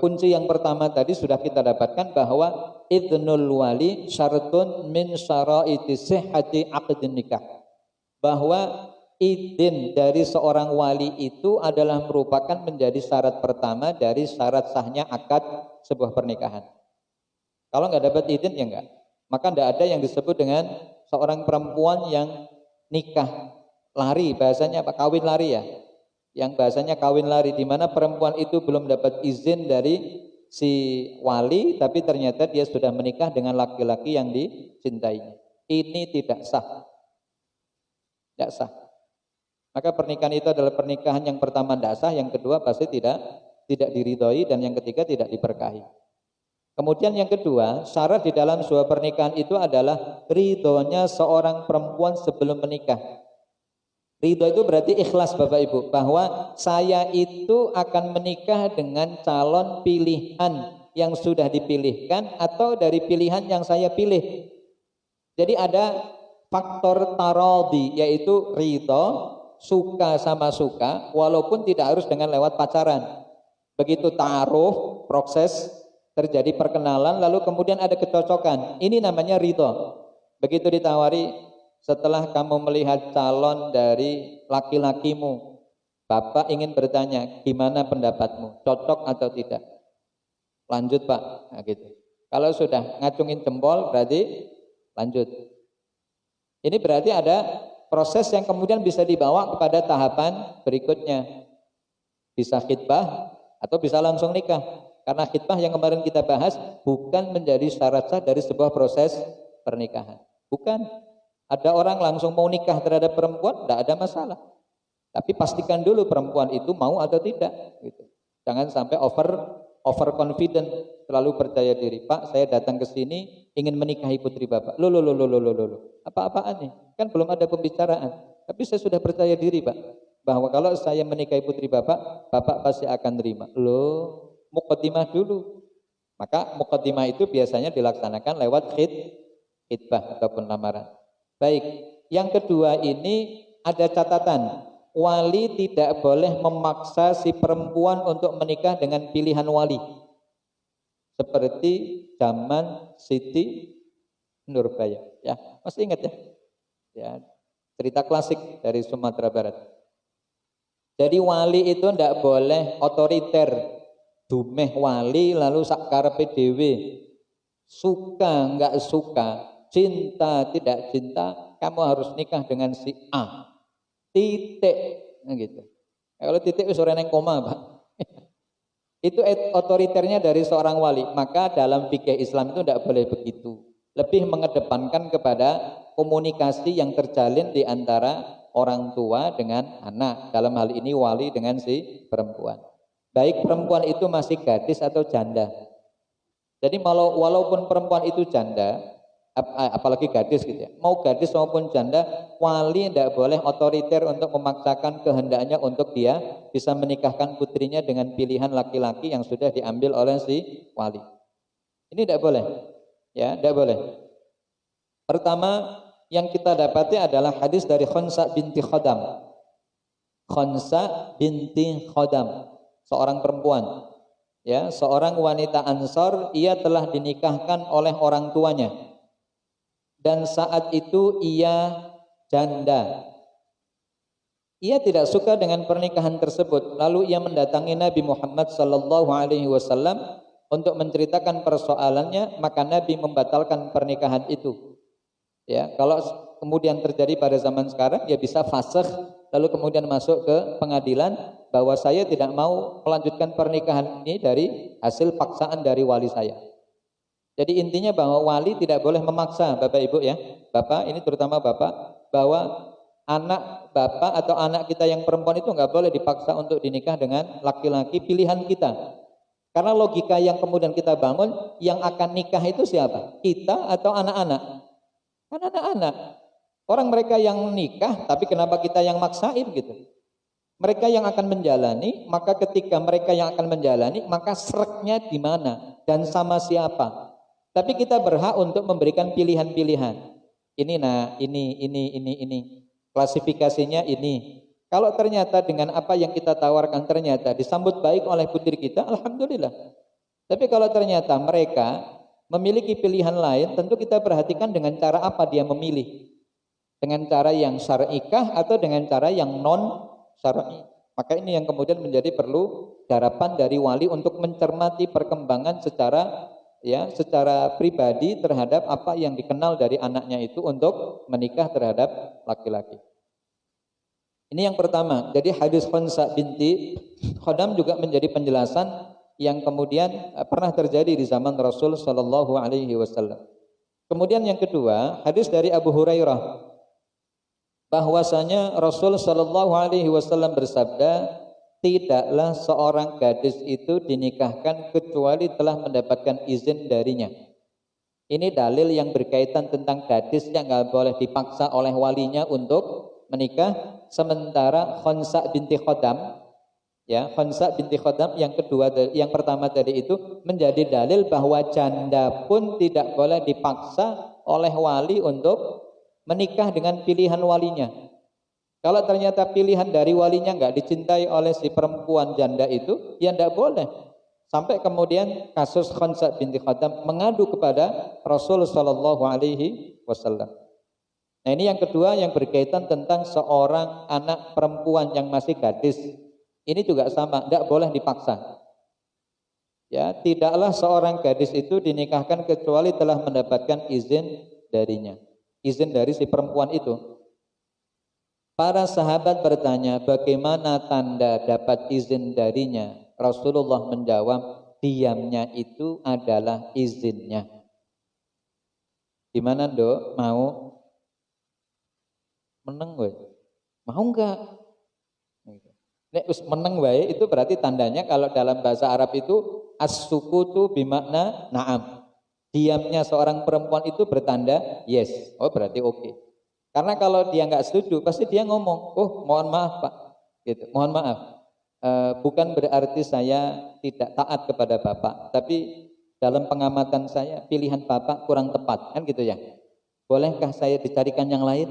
kunci yang pertama tadi sudah kita dapatkan bahwa idznul wali syaratun min syaraiti sihhati aqdin nikah. Bahwa izin dari seorang wali itu adalah merupakan menjadi syarat pertama dari syarat sahnya akad sebuah pernikahan. Kalau nggak dapat izin ya enggak. Maka tidak ada yang disebut dengan seorang perempuan yang nikah lari, bahasanya apa? Kawin lari ya. Yang bahasanya kawin lari, di mana perempuan itu belum dapat izin dari si wali, tapi ternyata dia sudah menikah dengan laki-laki yang dicintainya. Ini tidak sah. Tidak sah. Maka pernikahan itu adalah pernikahan yang pertama tidak sah, yang kedua pasti tidak diridhoi, dan yang ketiga tidak diberkahi. Kemudian yang kedua, syarat di dalam sebuah pernikahan itu adalah ridhonya seorang perempuan sebelum menikah. Ridho itu berarti ikhlas Bapak Ibu, bahwa saya itu akan menikah dengan calon pilihan yang sudah dipilihkan atau dari pilihan yang saya pilih. Jadi ada faktor taradhi, yaitu ridho, suka sama suka, walaupun tidak harus dengan lewat pacaran. Begitu ta'aruf, proses terjadi perkenalan, lalu kemudian ada kecocokan. Ini namanya ridho. Begitu ditawari, setelah kamu melihat calon dari laki-lakimu, Bapak ingin bertanya, gimana pendapatmu? Cocok atau tidak? Lanjut Pak. Nah, gitu. Kalau sudah ngacungin jempol, berarti lanjut. Ini berarti ada proses yang kemudian bisa dibawa kepada tahapan berikutnya. Bisa khitbah atau bisa langsung nikah. Karena khitbah yang kemarin kita bahas bukan menjadi syarat sah dari sebuah proses pernikahan. Bukan. Ada orang langsung mau nikah terhadap perempuan, tidak ada masalah. Tapi pastikan dulu perempuan itu mau atau tidak. Gitu. Jangan sampai over confident, terlalu percaya diri. Pak, saya datang ke sini ingin menikahi putri Bapak. Loh. Apa-apaan nih? Kan belum ada pembicaraan. Tapi saya sudah percaya diri Pak, bahwa kalau saya menikahi putri Bapak, Bapak pasti akan terima. Loh, muqaddimah dulu. Maka muqaddimah itu biasanya dilaksanakan lewat khitbah ataupun lamaran. Baik, yang kedua ini ada catatan. Wali tidak boleh memaksa si perempuan untuk menikah dengan pilihan wali. Seperti zaman Siti Nurbaya. Ya, masih ingat ya? Ya, cerita klasik dari Sumatera Barat. Jadi wali itu tidak boleh otoriter. Dumeh wali lalu sakkarepe dhewe. Suka enggak suka, cinta tidak cinta, kamu harus nikah dengan si A. Titik, nah gitu. Kalau titik wis ora nang koma, Pak. Itu otoriternya dari seorang wali. Maka dalam fikih Islam itu tidak boleh begitu. Lebih mengedepankan kepada komunikasi yang terjalin di antara orang tua dengan anak. Dalam hal ini wali dengan si perempuan. Baik perempuan itu masih gadis atau janda. Jadi walaupun perempuan itu janda, apalagi gadis gitu ya, mau gadis maupun janda, wali tidak boleh otoriter untuk memaksakan kehendaknya untuk dia bisa menikahkan putrinya dengan pilihan laki-laki yang sudah diambil oleh si wali. Ini tidak boleh, ya, tidak boleh. Pertama yang kita dapati adalah hadis dari Khonsa binti Khodam. Khonsa binti Khodam, seorang perempuan. Ya, seorang wanita Ansor, ia telah dinikahkan oleh orang tuanya. Dan saat itu ia janda. Ia tidak suka dengan pernikahan tersebut. Lalu ia mendatangi Nabi Muhammad sallallahu alaihi wasallam untuk menceritakan persoalannya, maka Nabi membatalkan pernikahan itu. Ya, kalau kemudian terjadi pada zaman sekarang, ya bisa fasakh, lalu kemudian masuk ke pengadilan bahwa saya tidak mau melanjutkan pernikahan ini dari hasil paksaan dari wali saya. Jadi intinya bahwa wali tidak boleh memaksa Bapak Ibu ya. Bapak, ini terutama Bapak, bahwa anak Bapak atau anak kita yang perempuan itu nggak boleh dipaksa untuk dinikah dengan laki-laki pilihan kita. Karena logika yang kemudian kita bangun, yang akan nikah itu siapa? Kita atau anak-anak? Kan anak-anak. Orang mereka yang nikah, tapi kenapa kita yang maksain gitu? Mereka yang akan menjalani, maka ketika mereka yang akan menjalani, maka sreknya di mana dan sama siapa. Tapi kita berhak untuk memberikan pilihan-pilihan. Ini nah, ini. Klasifikasinya ini. Kalau ternyata dengan apa yang kita tawarkan ternyata disambut baik oleh putri kita, alhamdulillah. Tapi kalau ternyata mereka memiliki pilihan lain, tentu kita perhatikan dengan cara apa dia memilih. Dengan cara yang syar'ikah atau dengan cara yang non syar'i. Maka ini yang kemudian menjadi perlu garapan dari wali untuk mencermati perkembangan secara pribadi terhadap apa yang dikenal dari anaknya itu untuk menikah terhadap laki-laki. Ini yang pertama. Jadi hadis Khunsa binti Khodam juga menjadi penjelasan yang kemudian pernah terjadi di zaman Rasul Shallallahu Alaihi Wasallam. Kemudian yang kedua, hadis dari Abu Hurairah bahwasanya Rasul Shallallahu Alaihi Wasallam bersabda, tidaklah seorang gadis itu dinikahkan kecuali telah mendapatkan izin darinya. Ini dalil yang berkaitan tentang gadis yang nggak boleh dipaksa oleh walinya untuk menikah. Sementara Khunsa binti Khodam, ya Khunsa binti Khodam yang kedua, yang pertama tadi itu menjadi dalil bahwa janda pun tidak boleh dipaksa oleh wali untuk menikah dengan pilihan walinya. Kalau ternyata pilihan dari walinya nggak dicintai oleh si perempuan janda itu, ya nggak boleh. Sampai kemudian kasus Khunsa binti Khodam mengadu kepada Rasul Shallallahu Alaihi Wasallam. Nah ini yang kedua yang berkaitan tentang seorang anak perempuan yang masih gadis. Ini juga sama, tidak boleh dipaksa. Ya, tidaklah seorang gadis itu dinikahkan kecuali telah mendapatkan izin darinya, izin dari si perempuan itu. Para sahabat bertanya, bagaimana tanda dapat izin darinya? Rasulullah menjawab, diamnya itu adalah izinnya. Gimana Dok? Mau? Meneng gue? Mau enggak? Nek us meneng wae itu berarti tandanya kalau dalam bahasa Arab itu as-sukutu bimakna na'am. Diamnya seorang perempuan itu bertanda yes. Oh berarti oke. Karena kalau dia nggak setuju pasti dia ngomong, oh mohon maaf Pak, gitu. Mohon maaf. Bukan berarti saya tidak taat kepada Bapak, tapi dalam pengamatan saya pilihan Bapak kurang tepat, kan gitu ya. Bolehkah saya dicarikan yang lain?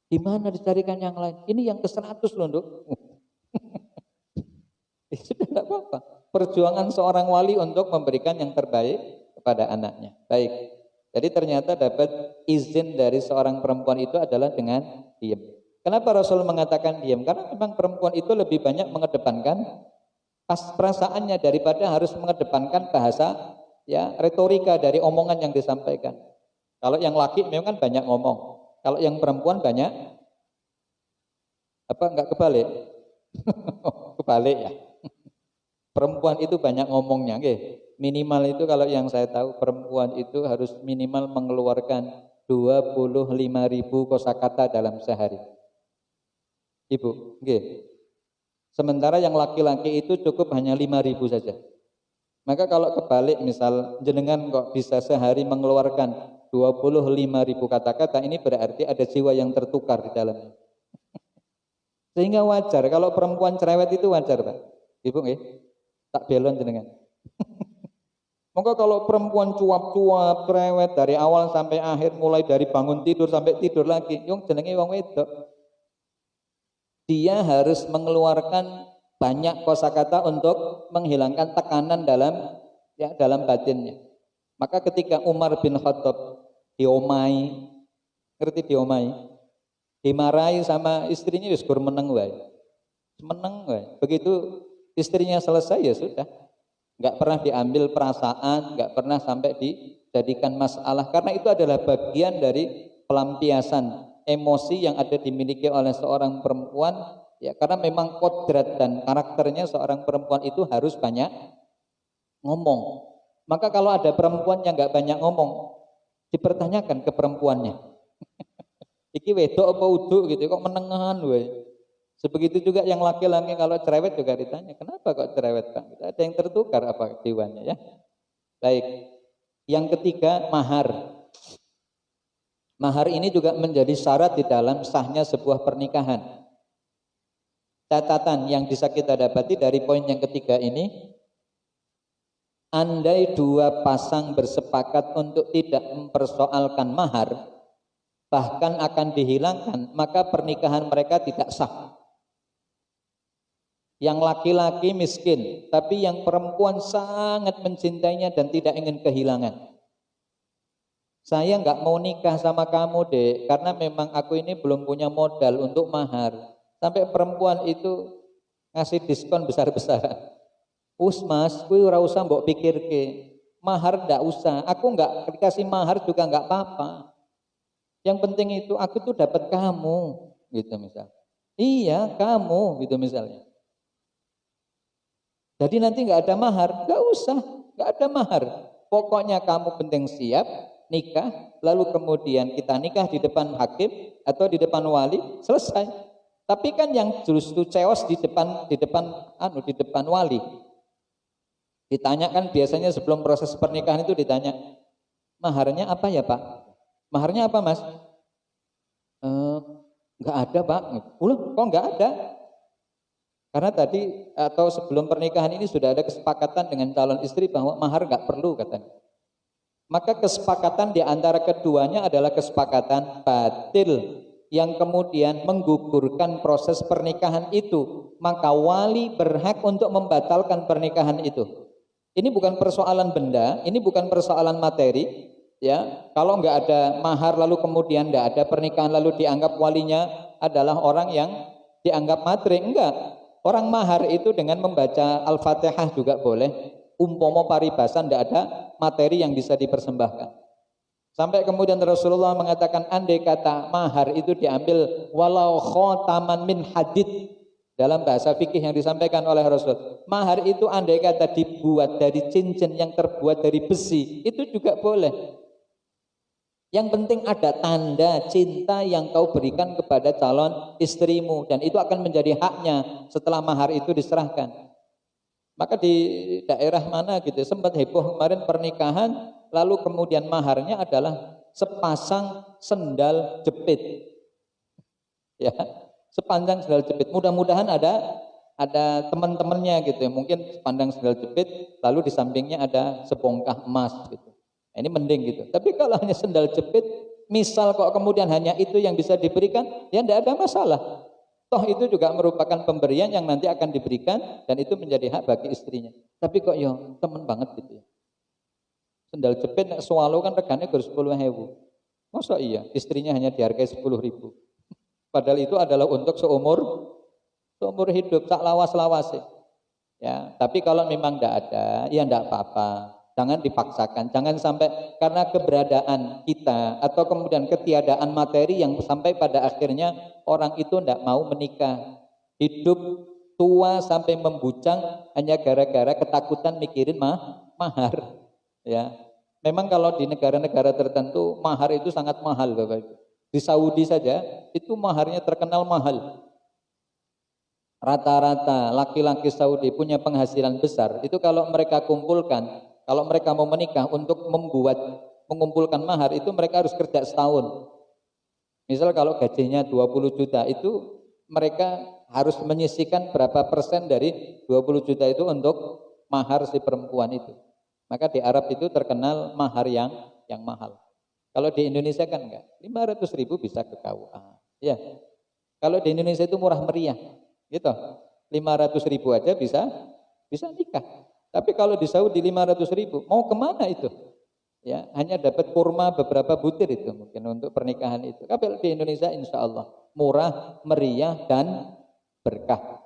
Gimana dicarikan yang lain? Ini yang ke-100 loh, Nduk. Sudah tidak apa-apa. Perjuangan seorang wali untuk memberikan yang terbaik kepada anaknya. Baik. Jadi ternyata dapat izin dari seorang perempuan itu adalah dengan diam. Kenapa Rasul mengatakan diam? Karena memang perempuan itu lebih banyak mengedepankan perasaannya daripada harus mengedepankan bahasa, ya, retorika dari omongan yang disampaikan. Kalau yang laki memang kan banyak ngomong. Kalau yang perempuan banyak apa enggak kebalik? Kebalik ya. Perempuan itu banyak ngomongnya, okay. Minimal itu kalau yang saya tahu perempuan itu harus minimal mengeluarkan 25.000 kosakata dalam sehari. Ibu, okay. Sementara yang laki-laki itu cukup hanya 5.000 saja. Maka kalau kebalik misal jenengan kok bisa sehari mengeluarkan 25.000 kata-kata, ini berarti ada jiwa yang tertukar di dalamnya. Sehingga wajar kalau perempuan cerewet itu wajar, Pak. Ibu nggih? Tak belon jenengan. Maka kalau perempuan cuap-cuap, cerewet dari awal sampai akhir, mulai dari bangun tidur sampai tidur lagi, yung jenenge wong wedok. Dia harus mengeluarkan banyak kosakata untuk menghilangkan tekanan dalam batinnya. Maka ketika Umar bin Khattab diomai, ngerti diomai, dimarahi sama istrinya, wis gur meneng wae. Meneng wae. Begitu istrinya selesai ya sudah, nggak pernah diambil perasaan, nggak pernah sampai dijadikan masalah, karena itu adalah bagian dari pelampiasan emosi yang ada dimiliki oleh seorang perempuan, ya karena memang kodrat dan karakternya seorang perempuan itu harus banyak ngomong. Maka kalau ada perempuan yang nggak banyak ngomong, dipertanyakan ke perempuannya, iki wedok apa uduk gitu, kok menengahan wae. Sebegitu juga yang laki-laki kalau cerewet juga ditanya, kenapa kok cerewet Bang? Ada yang tertukar apa jiwanya ya? Baik. Yang ketiga, mahar. Mahar ini juga menjadi syarat di dalam sahnya sebuah pernikahan. Catatan yang bisa kita dapati dari poin yang ketiga ini, andai dua pasang bersepakat untuk tidak mempersoalkan mahar, bahkan akan dihilangkan, maka pernikahan mereka tidak sah. Yang laki-laki miskin, tapi yang perempuan sangat mencintainya dan tidak ingin kehilangan. Saya nggak mau nikah sama kamu dek, karena memang aku ini belum punya modal untuk mahar. Sampai perempuan itu ngasih diskon besar-besaran. Mas, kuwi ora usah mbok pikirke. Mahar ndak usah, aku nggak dikasih mahar juga nggak apa-apa. Yang penting itu aku tuh dapat kamu, gitu misal. Iya, kamu gitu misalnya. Jadi nanti nggak ada mahar, nggak usah, nggak ada mahar. Pokoknya kamu penting siap nikah, lalu kemudian kita nikah di depan hakim atau di depan wali, selesai. Tapi kan yang justru ceos di depan wali. Ditanyakan biasanya sebelum proses pernikahan itu ditanya, maharnya apa ya Pak? Maharnya apa Mas? Nggak ada Pak. Ulah, kok nggak ada? Karena tadi atau sebelum pernikahan ini sudah ada kesepakatan dengan calon istri bahwa mahar nggak perlu katanya. Maka kesepakatan di antara keduanya adalah kesepakatan batil yang kemudian menggugurkan proses pernikahan itu. Maka wali berhak untuk membatalkan pernikahan itu. Ini bukan persoalan benda, ini bukan persoalan materi. Ya, kalau nggak ada mahar lalu kemudian nggak ada pernikahan lalu dianggap walinya adalah orang yang dianggap matre, enggak. Orang mahar itu dengan membaca Al-Fatihah juga boleh. Umpomo paribasan tidak ada materi yang bisa dipersembahkan. Sampai kemudian Rasulullah mengatakan andai kata mahar itu diambil walau khotaman min hadid, dalam bahasa fikih yang disampaikan oleh Rasul. Mahar itu andai kata dibuat dari cincin yang terbuat dari besi, itu juga boleh. Yang penting ada tanda cinta yang kau berikan kepada calon istrimu, dan itu akan menjadi haknya setelah mahar itu diserahkan. Maka di daerah mana gitu sempat heboh kemarin pernikahan, lalu kemudian maharnya adalah sepasang sendal jepit. Ya, sepanjang sendal jepit. Mudah-mudahan ada teman-temannya gitu ya, mungkin sepandang sendal jepit, lalu di sampingnya ada sebongkah emas gitu. Nah, ini mending gitu. Tapi kalau hanya sendal jepit, misal kok kemudian hanya itu yang bisa diberikan, ya tidak ada masalah. Toh itu juga merupakan pemberian yang nanti akan diberikan dan itu menjadi hak bagi istrinya. Tapi kok ya temen banget gitu ya. Sendal jepit nek swallow kan regane gur 10.000. Masa iya istrinya hanya dihargai 10.000. Padahal itu adalah untuk seumur hidup, tak lawas-lawase. Ya, tapi kalau memang tidak ada, ya tidak apa-apa. Jangan dipaksakan, jangan sampai karena keberadaan kita atau kemudian ketiadaan materi yang sampai pada akhirnya orang itu tidak mau menikah. Hidup tua sampai membujang hanya gara-gara ketakutan mikirin mahar. Ya, memang kalau di negara-negara tertentu mahar itu sangat mahal, Bapak Ibu. Di Saudi saja itu maharnya terkenal mahal. Rata-rata laki-laki Saudi punya penghasilan besar, itu kalau mereka kumpulkan, kalau mereka mau menikah untuk mengumpulkan mahar itu mereka harus kerja setahun. Misal kalau gajinya 20 juta itu mereka harus menyisihkan berapa persen dari 20 juta itu untuk mahar si perempuan itu. Maka di Arab itu terkenal mahar yang mahal. Kalau di Indonesia kan enggak, 500.000 bisa ke KUA. Ya. Kalau di Indonesia itu murah meriah. Gitu, 500.000 aja bisa nikah. Tapi kalau di Saudi 500.000, mau kemana itu? Ya, hanya dapat kurma beberapa butir itu mungkin untuk pernikahan itu. Tapi di Indonesia insya Allah murah, meriah dan berkah.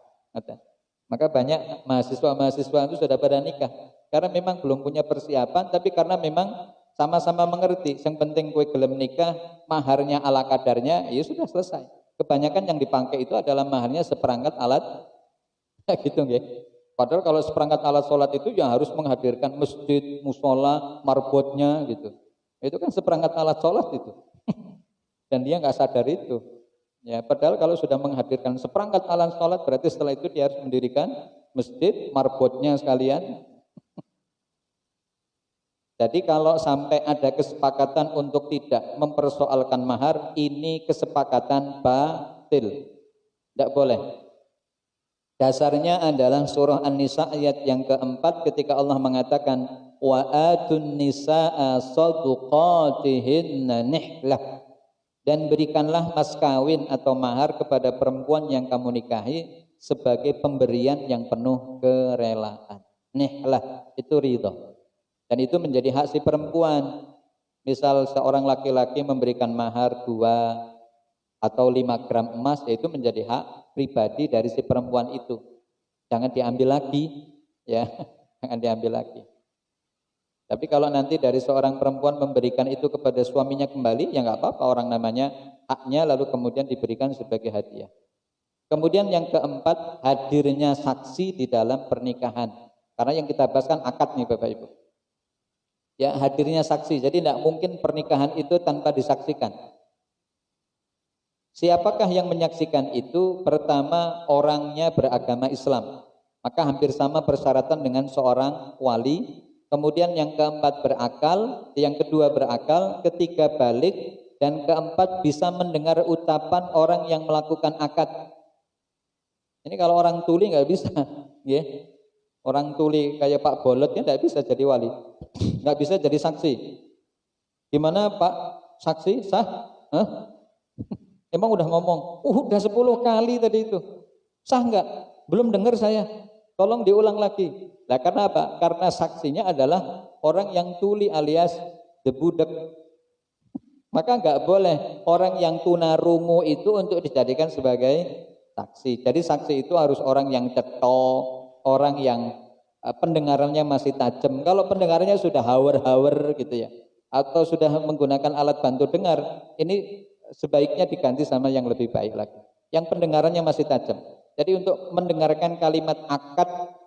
Maka banyak mahasiswa itu sudah pada nikah karena memang belum punya persiapan, tapi karena memang sama-sama mengerti. Yang penting kue gelem nikah, maharnya ala kadarnya, ya sudah selesai. Kebanyakan yang dipakai itu adalah maharnya seperangkat alat, gitu nggih. Padahal kalau seperangkat alat sholat itu yang harus menghadirkan masjid, musola, marbotnya gitu. Itu kan seperangkat alat sholat itu. Dan dia nggak sadar itu. Ya, padahal kalau sudah menghadirkan seperangkat alat sholat berarti setelah itu dia harus mendirikan masjid, marbotnya sekalian. Jadi kalau sampai ada kesepakatan untuk tidak mempersoalkan mahar, ini kesepakatan batil. Tidak boleh. Dasarnya adalah surah An-Nisa ayat yang keempat ketika Allah mengatakan wa atun nisaa sadaqatihinna nihlah, dan berikanlah mas kawin atau mahar kepada perempuan yang kamu nikahi sebagai pemberian yang penuh kerelaan. Nihlah itu ridho. Dan itu menjadi hak si perempuan. Misal seorang laki-laki memberikan mahar 2 atau 5 gram emas, yaitu menjadi hak pribadi dari si perempuan itu. Jangan diambil lagi, ya, jangan diambil lagi. Tapi kalau nanti dari seorang perempuan memberikan itu kepada suaminya kembali, ya nggak apa-apa, orang namanya haknya lalu kemudian diberikan sebagai hadiah. Kemudian yang keempat, hadirnya saksi di dalam pernikahan. Karena yang kita bahas kan akad nih Bapak Ibu. Ya, hadirnya saksi. Jadi tidak mungkin pernikahan itu tanpa disaksikan. Siapakah yang menyaksikan itu? Pertama, orangnya beragama Islam. Maka hampir sama persyaratan dengan seorang wali. Kemudian yang keempat berakal, yang kedua berakal, ketiga balik, dan keempat bisa mendengar ucapan orang yang melakukan akad. Ini kalau orang tuli nggak bisa, ya. Orang tuli kayak Pak Bolot ya nggak bisa jadi wali, nggak bisa jadi saksi. Gimana Pak saksi sah? Hah? Emang udah ngomong, udah 10 kali tadi itu, sah nggak? Belum dengar saya, tolong diulang lagi. Nah karena apa? Karena saksinya adalah orang yang tuli alias debudek. Maka nggak boleh orang yang tunarungu itu untuk dijadikan sebagai saksi. Jadi saksi itu harus orang yang cetok, orang yang pendengarannya masih tajam. Kalau pendengarannya sudah hawer-hawer gitu ya, atau sudah menggunakan alat bantu dengar, ini sebaiknya diganti sama yang lebih baik lagi. Yang pendengarannya masih tajam. Jadi untuk mendengarkan kalimat akad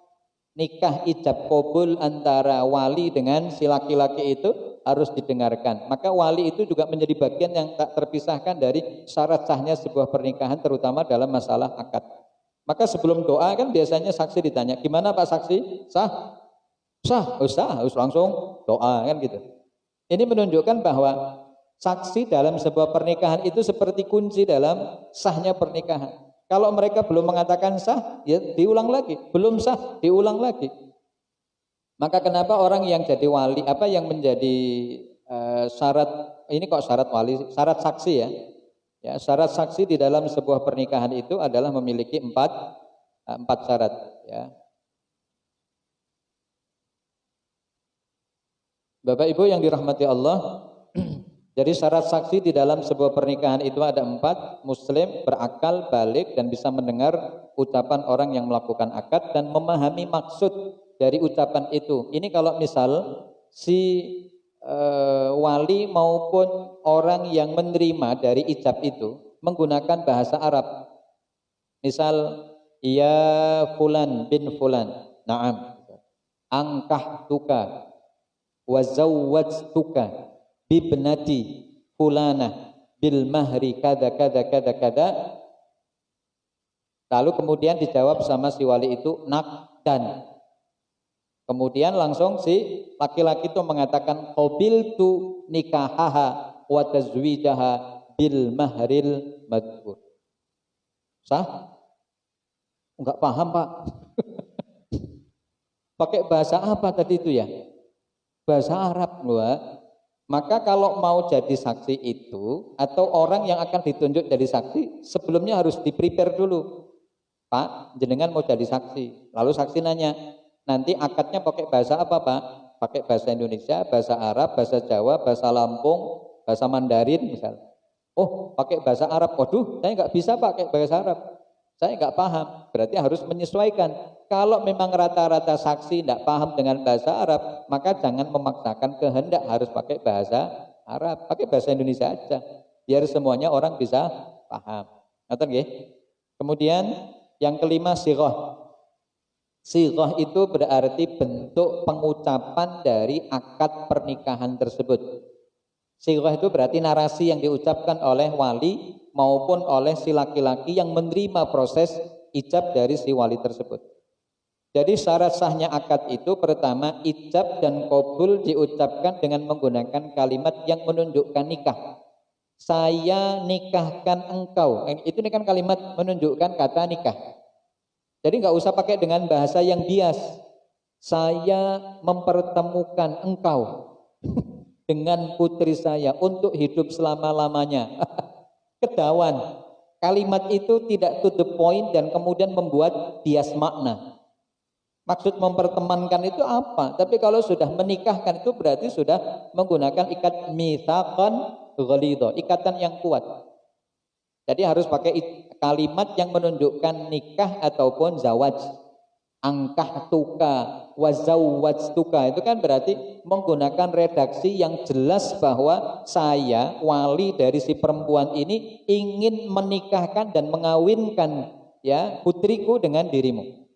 nikah ijab kabul antara wali dengan si laki-laki itu harus didengarkan. Maka wali itu juga menjadi bagian yang tak terpisahkan dari syarat sahnya sebuah pernikahan, terutama dalam masalah akad. Maka sebelum doa kan biasanya saksi ditanya, gimana Pak saksi? Sah? Sah? Oh, sah, harus langsung doa kan gitu. Ini menunjukkan bahwa saksi dalam sebuah pernikahan itu seperti kunci dalam sahnya pernikahan. Kalau mereka belum mengatakan sah, ya diulang lagi. Belum sah, diulang lagi. Maka kenapa orang yang jadi wali, apa yang menjadi syarat, ini kok syarat wali, syarat saksi ya. Ya, syarat saksi di dalam sebuah pernikahan itu adalah memiliki empat syarat. Ya. Bapak Ibu yang dirahmati Allah, jadi syarat saksi di dalam sebuah pernikahan itu ada 4, muslim, berakal, balik, dan bisa mendengar ucapan orang yang melakukan akad dan memahami maksud dari ucapan itu. Ini kalau misal si wali maupun orang yang menerima dari ijab itu menggunakan bahasa Arab. Misal, ya fulan bin fulan, na'am, angkah tuka, wazawwajtuka bibnati fulana bil mahri kada kada kada kada. Lalu kemudian dijawab sama si wali itu nakdan. Kemudian langsung si laki-laki itu mengatakan qabiltu nikahaha wa tazwijaha bil mahril madhkur. Sah? Enggak paham Pak. Pakai bahasa apa tadi itu ya? Bahasa Arab loh. Maka kalau mau jadi saksi itu atau orang yang akan ditunjuk jadi saksi, sebelumnya harus di-prepare dulu. Pak, jenengan mau jadi saksi. Lalu saksi nanya, nanti akadnya pakai bahasa apa Pak? Pakai bahasa Indonesia, bahasa Arab, bahasa Jawa, bahasa Lampung, bahasa Mandarin misal. Oh, pakai bahasa Arab. Waduh, saya nggak bisa pakai bahasa Arab. Saya nggak paham. Berarti harus menyesuaikan. Kalau memang rata-rata saksi tidak paham dengan bahasa Arab, maka jangan memaksakan kehendak harus pakai bahasa Arab. Pakai bahasa Indonesia aja. Biar semuanya orang bisa paham. Ngerti nggih? Kemudian yang kelima sighah. Sighah itu berarti bentuk pengucapan dari akad pernikahan tersebut. Sighah itu berarti narasi yang diucapkan oleh wali maupun oleh si laki-laki yang menerima proses ijab dari si wali tersebut. Jadi syarat sahnya akad itu pertama ijab dan qabul diucapkan dengan menggunakan kalimat yang menunjukkan nikah. Saya nikahkan engkau. Itu kan kalimat menunjukkan kata nikah. Jadi nggak usah pakai dengan bahasa yang bias. Saya mempertemukan engkau dengan putri saya untuk hidup selama-lamanya. Kedawan. Kalimat itu tidak to the point dan kemudian membuat bias makna. Maksud mempertemankan itu apa? Tapi kalau sudah menikahkan itu berarti sudah menggunakan ikat mitsaqan ghalidha, ikatan yang kuat. Jadi harus pakai kalimat yang menunjukkan nikah ataupun zawaj. Angkah tuka, wazawwajtuka, itu kan berarti menggunakan redaksi yang jelas bahwa saya wali dari si perempuan ini ingin menikahkan dan mengawinkan ya putriku dengan dirimu.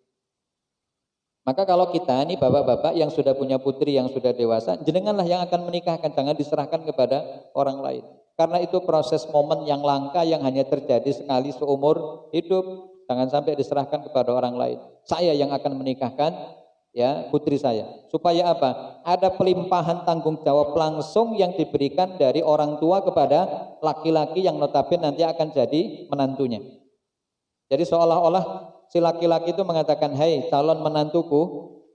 Maka kalau kita ini bapak-bapak yang sudah punya putri yang sudah dewasa, jenenganlah yang akan menikahkan, jangan diserahkan kepada orang lain. Karena itu proses momen yang langka yang hanya terjadi sekali seumur hidup. Jangan sampai diserahkan kepada orang lain. Saya yang akan menikahkan ya putri saya. Supaya apa? Ada pelimpahan tanggung jawab langsung yang diberikan dari orang tua kepada laki-laki yang notabene nanti akan jadi menantunya. Jadi seolah-olah si laki-laki itu mengatakan, "Hai calon menantuku,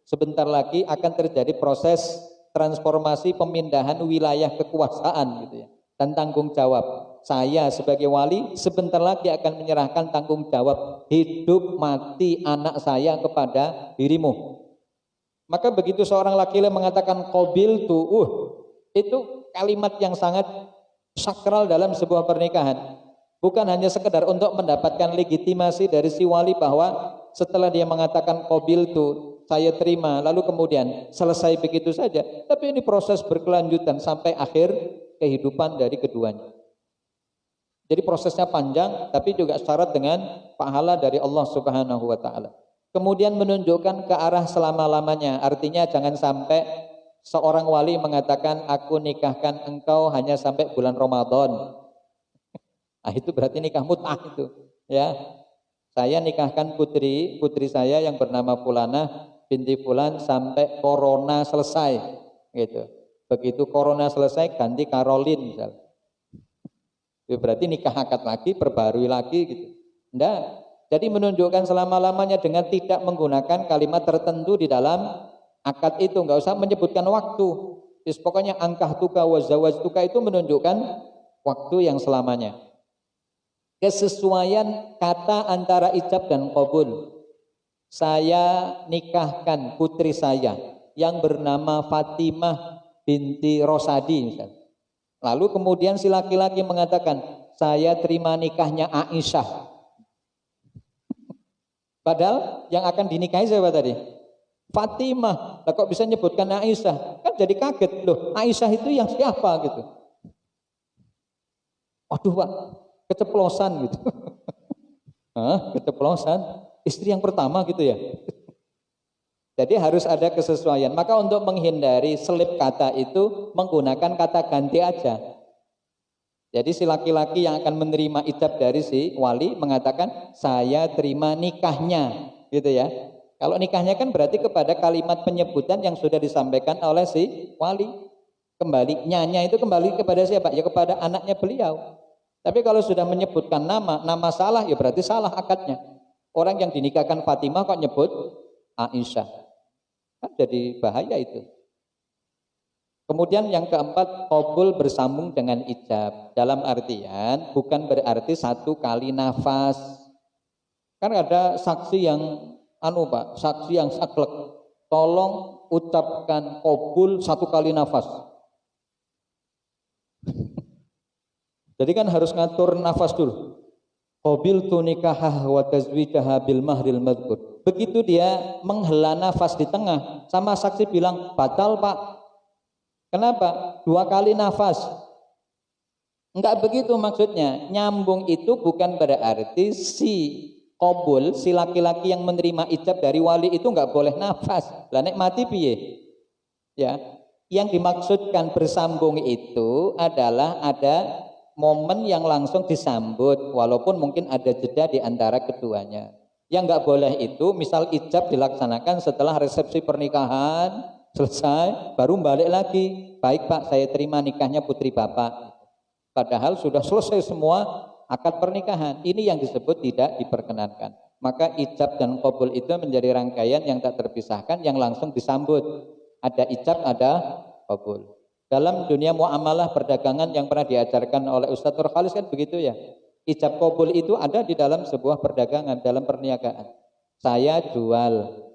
sebentar lagi akan terjadi proses transformasi pemindahan wilayah kekuasaan gitu ya. Dan tanggung jawab. Saya sebagai wali sebentar lagi akan menyerahkan tanggung jawab hidup mati anak saya kepada dirimu." Maka begitu seorang laki-laki mengatakan qabiltu, itu kalimat yang sangat sakral dalam sebuah pernikahan. Bukan hanya sekedar untuk mendapatkan legitimasi dari si wali bahwa setelah dia mengatakan qabiltu, saya terima, lalu kemudian selesai begitu saja. Tapi ini proses berkelanjutan sampai akhir kehidupan dari keduanya. Jadi prosesnya panjang, tapi juga syarat dengan pahala dari Allah Subhanahu wa Ta'ala. Kemudian menunjukkan ke arah selama-lamanya. Artinya jangan sampai seorang wali mengatakan aku nikahkan engkau hanya sampai bulan Ramadan. Nah, itu berarti nikah mut'ah itu, ya. Saya nikahkan putri saya yang bernama Fulanah binti Fulan sampai corona selesai, gitu. Begitu corona selesai ganti Karolin misal. Itu berarti nikah akad lagi, perbarui lagi, gitu. Enggak. Jadi menunjukkan selama-lamanya dengan tidak menggunakan kalimat tertentu di dalam akad itu, enggak usah menyebutkan waktu. Jadi pokoknya angkah tuka wa zawajtuka itu menunjukkan waktu yang selamanya. Kesesuaian kata antara ijab dan qabul. Saya nikahkan putri saya yang bernama Fatimah binti Rosadi misalnya. Lalu kemudian si laki-laki mengatakan, saya terima nikahnya Aisyah. Padahal yang akan dinikahi siapa tadi? Fatimah. Lah kok bisa nyebutkan Aisyah? Kan jadi kaget loh. Aisyah itu yang siapa gitu. Waduh Pak, keceplosan gitu. Keceplosan, istri yang pertama gitu ya. Jadi harus ada kesesuaian. Maka untuk menghindari selip kata itu menggunakan kata ganti aja. Jadi si laki-laki yang akan menerima ijab dari si wali mengatakan saya terima nikahnya, gitu ya. Kalau nikahnya kan berarti kepada kalimat penyebutan yang sudah disampaikan oleh si wali. Kembali nyanya itu kembali kepada siapa? Ya kepada anaknya beliau. Tapi kalau sudah menyebutkan nama salah, ya berarti salah akadnya. Orang yang dinikahkan Fatimah kok nyebut Aisyah. Kan jadi bahaya itu. Kemudian yang keempat, qabul bersambung dengan ijab. Dalam artian bukan berarti satu kali nafas. Kan ada saksi yang saksi yang saklek. Tolong ucapkan qabul satu kali nafas. Jadi kan harus ngatur nafas dulu. Qabiltu nikahah wa tazwijaha bil mahril madhkur. Begitu dia menghela nafas di tengah, sama saksi bilang, batal Pak. Kenapa? 2 kali nafas. Enggak begitu maksudnya. Nyambung itu bukan berarti si qabul, si laki-laki yang menerima ijab dari wali itu enggak boleh nafas. Lah nek mati piye? Ya. Yang dimaksudkan bersambung itu adalah ada momen yang langsung disambut walaupun mungkin ada jeda di antara keduanya. Yang nggak boleh itu misal ijab dilaksanakan setelah resepsi pernikahan selesai baru balik lagi. Baik Pak, saya terima nikahnya putri Bapak. Padahal sudah selesai semua akad pernikahan. Ini yang disebut tidak diperkenankan. Maka ijab dan qabul itu menjadi rangkaian yang tak terpisahkan yang langsung disambut. Ada ijab, ada qabul. Dalam dunia muamalah perdagangan yang pernah diajarkan oleh Ustadz Nur Khalis kan begitu ya. Ijab qabul itu ada di dalam sebuah perdagangan, dalam perniagaan. Saya jual,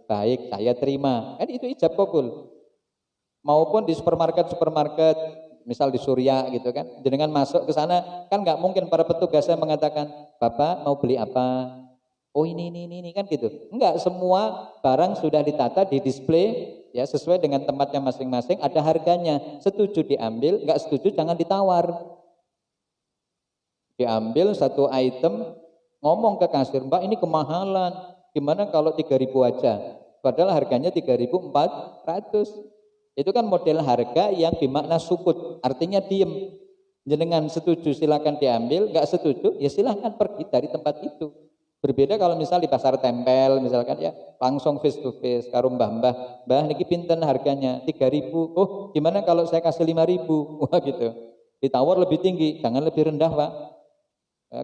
baik, saya terima. Kan itu ijab qabul. Maupun di supermarket, misal di Surya gitu kan. Dengan masuk ke sana kan nggak mungkin para petugasnya mengatakan, "Bapak mau beli apa?" Oh ini kan gitu. Enggak, semua barang sudah ditata, di display ya sesuai dengan tempatnya masing-masing, ada harganya. Setuju diambil, enggak setuju jangan ditawar. Diambil satu item ngomong ke kasir, Mbak ini kemahalan, gimana kalau 3.000 aja? Padahal harganya 3.400. Itu kan model harga yang bermakna sukut, artinya diem. Jenengan setuju silakan diambil, nggak setuju ya silahkan pergi dari tempat itu. Berbeda kalau misal di pasar tempel misalkan ya langsung face to face karo mbah-mbah, mbah niki pinten harganya 3.000. Oh gimana kalau saya kasih 5.000? Wah gitu. Ditawar lebih tinggi, jangan lebih rendah Pak.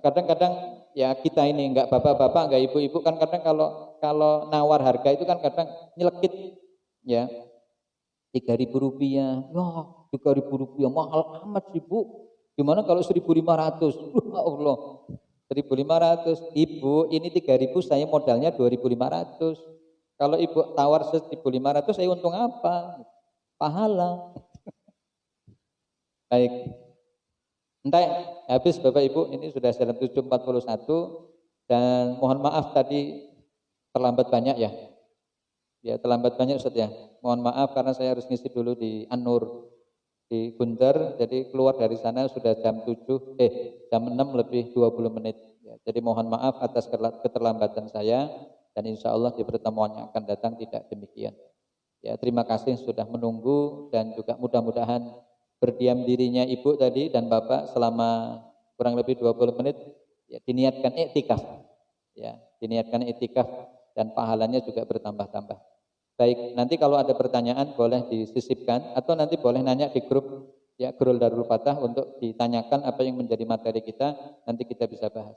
Kadang-kadang ya kita ini nggak bapak-bapak nggak ibu-ibu kan kadang kalau kalau nawar harga itu kan kadang nyelekit ya. 3.000 rupiah, ya 3.000 rupiah mahal amat sih Bu. Gimana kalau 1.500? Ya Allah, 1.500. Ibu ini 3.000 saya modalnya 2.500. Kalau ibu tawar 1.500 saya untung apa? Pahala. Baik. Entar habis Bapak Ibu ini sudah jam 7.41 dan mohon maaf tadi terlambat banyak ya. Ya terlambat banyak Ustaz ya. Mohon maaf karena saya harus ngisi dulu di An-Nur di Gunter, jadi keluar dari sana sudah jam 6 lebih 20 menit. Ya, jadi mohon maaf atas keterlambatan saya dan insya Allah di pertemuan yang akan datang tidak demikian. Ya, terima kasih sudah menunggu dan juga mudah-mudahan berdiam dirinya Ibu tadi dan Bapak selama kurang lebih 20 menit ya diniatkan iktikaf. Ya, diniatkan iktikaf dan pahalanya juga bertambah-tambah. Baik, nanti kalau ada pertanyaan boleh disisipkan atau nanti boleh nanya di grup ya Gerul Darul Fatah untuk ditanyakan apa yang menjadi materi kita, nanti kita bisa bahas.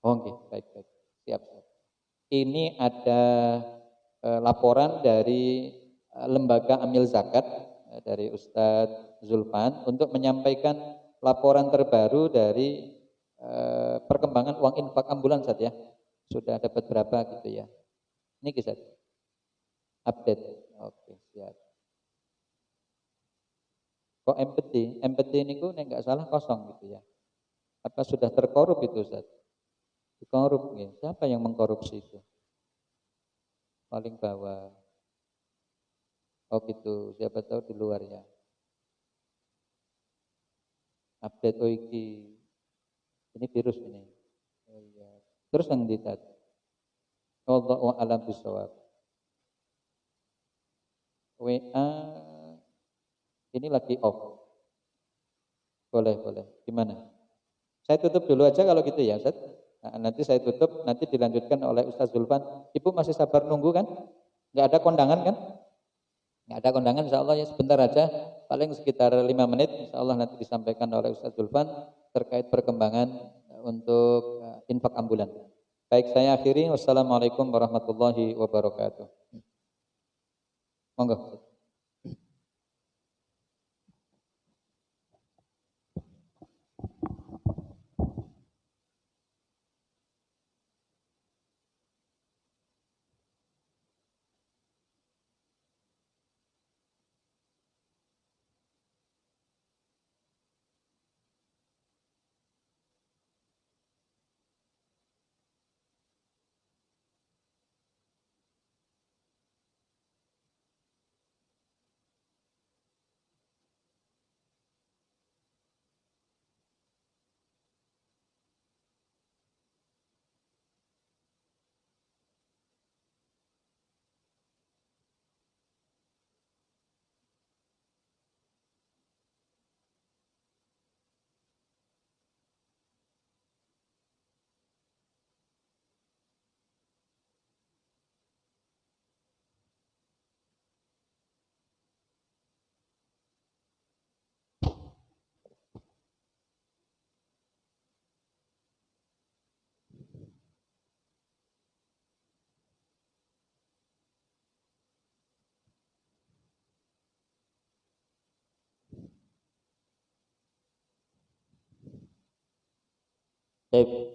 Oh, okay. Baik. Siap. Ini ada laporan dari Lembaga Amil Zakat dari Ustadz Zulfan untuk menyampaikan laporan terbaru dari perkembangan uang infak ambulan saat ya. Sudah dapat berapa gitu ya. Ini kisah update. Oke, siap. Kok empati? Empati ini gue nggak salah kosong gitu ya. Apa sudah terkorup itu Ustaz? Dikorup ya. Siapa yang mengkorupsi itu? Paling bawah. Oh gitu, siapa tahu di luar ya. Update oh iki. Ini virus ini. Oh iya. Terus yang ditat. Wallahu a'lam bishawab. WA ini lagi off. Boleh. Gimana? Saya tutup dulu aja kalau gitu ya, Ustaz. Nah, nanti saya tutup, nanti dilanjutkan oleh Ustaz Zulfan. Ibu masih sabar nunggu kan? Nggak ada kondangan kan? Nggak ada kondangan, insya Allah ya sebentar aja. Paling sekitar 5 menit, insya Allah nanti disampaikan oleh Ustaz Zulfan terkait perkembangan untuk infak ambulan. Baik, saya akhiri. Wassalamualaikum warahmatullahi wabarakatuh. Monggo.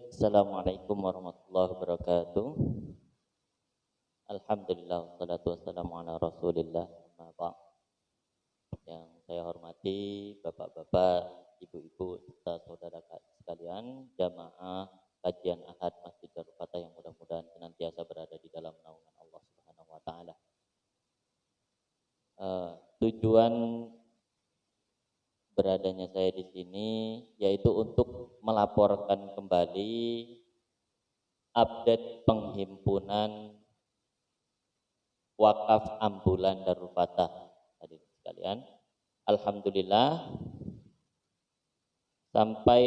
Assalamualaikum warahmatullahi wabarakatuh. Alhamdulillah, wassalatu wassalamu ala rasulillah. Yang saya hormati bapak-bapak, ibu-ibu, serta saudara sekalian, jamaah kajian Ahad Masjid Darul Fatah yang mudah-mudahan senantiasa berada di dalam naungan Allah Subhanahu wa taala. Tujuan beradanya saya di sini yaitu untuk melaporkan kembali update penghimpunan wakaf ambulan Darul Fatah hadirin sekalian. Alhamdulillah sampai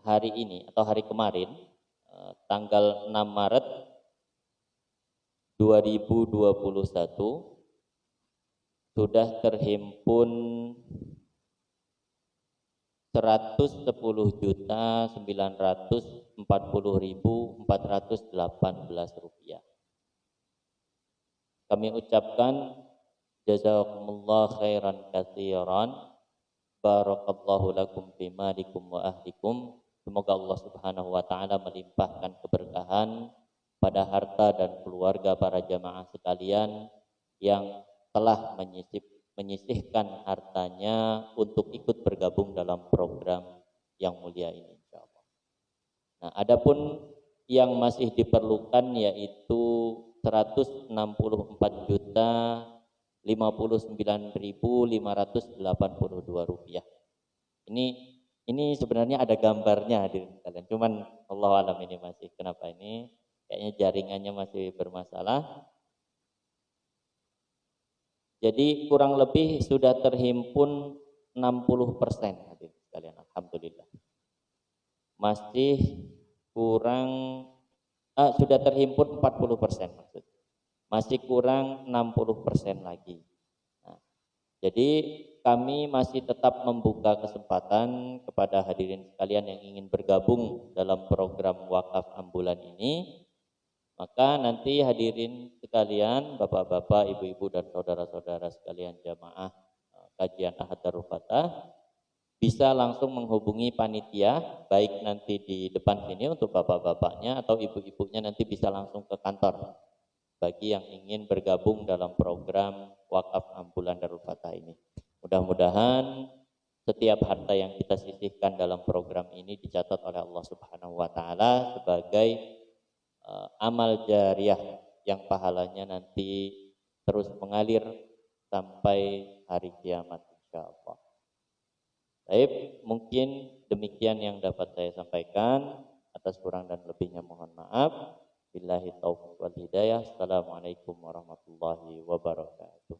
hari ini atau hari kemarin tanggal 6 Maret 2021 sudah terhimpun 110.940.418 rupiah. Kami ucapkan jazakumullah khairan katsiran, barakallahu lakum fi malikum wa ahlikum. Semoga Allah Subhanahu wa taala melimpahkan keberkahan pada harta dan keluarga para jamaah sekalian yang telah menyisihkan hartanya untuk ikut bergabung dalam program yang mulia ini insyaallah. Nah, adapun yang masih diperlukan yaitu 164.059.582 rupiah. Ini sebenarnya ada gambarnya hadirin sekalian. Cuman Allah alam ini masih kenapa ini kayaknya jaringannya masih bermasalah. Jadi kurang lebih sudah terhimpun 60% hadirin sekalian. Alhamdulillah. Masih kurang sudah terhimpun 40% maksudnya. Masih kurang 60% lagi. Nah, jadi kami masih tetap membuka kesempatan kepada hadirin sekalian yang ingin bergabung dalam program wakaf ambulan ini. Maka nanti hadirin sekalian, bapak-bapak, ibu-ibu dan saudara-saudara sekalian jamaah kajian Ahad Darul Fatah bisa langsung menghubungi panitia, baik nanti di depan sini untuk bapak-bapaknya atau ibu-ibunya nanti bisa langsung ke kantor bagi yang ingin bergabung dalam program wakaf ambulan Darul Fatah ini. Mudah-mudahan setiap harta yang kita sisihkan dalam program ini dicatat oleh Allah Subhanahu wa taala sebagai amal jariah yang pahalanya nanti terus mengalir sampai hari kiamat insyaallah. Baik, mungkin demikian yang dapat saya sampaikan. Atas kurang dan lebihnya mohon maaf. Billahi taufiq wal hidayah. Assalamualaikum warahmatullahi wabarakatuh.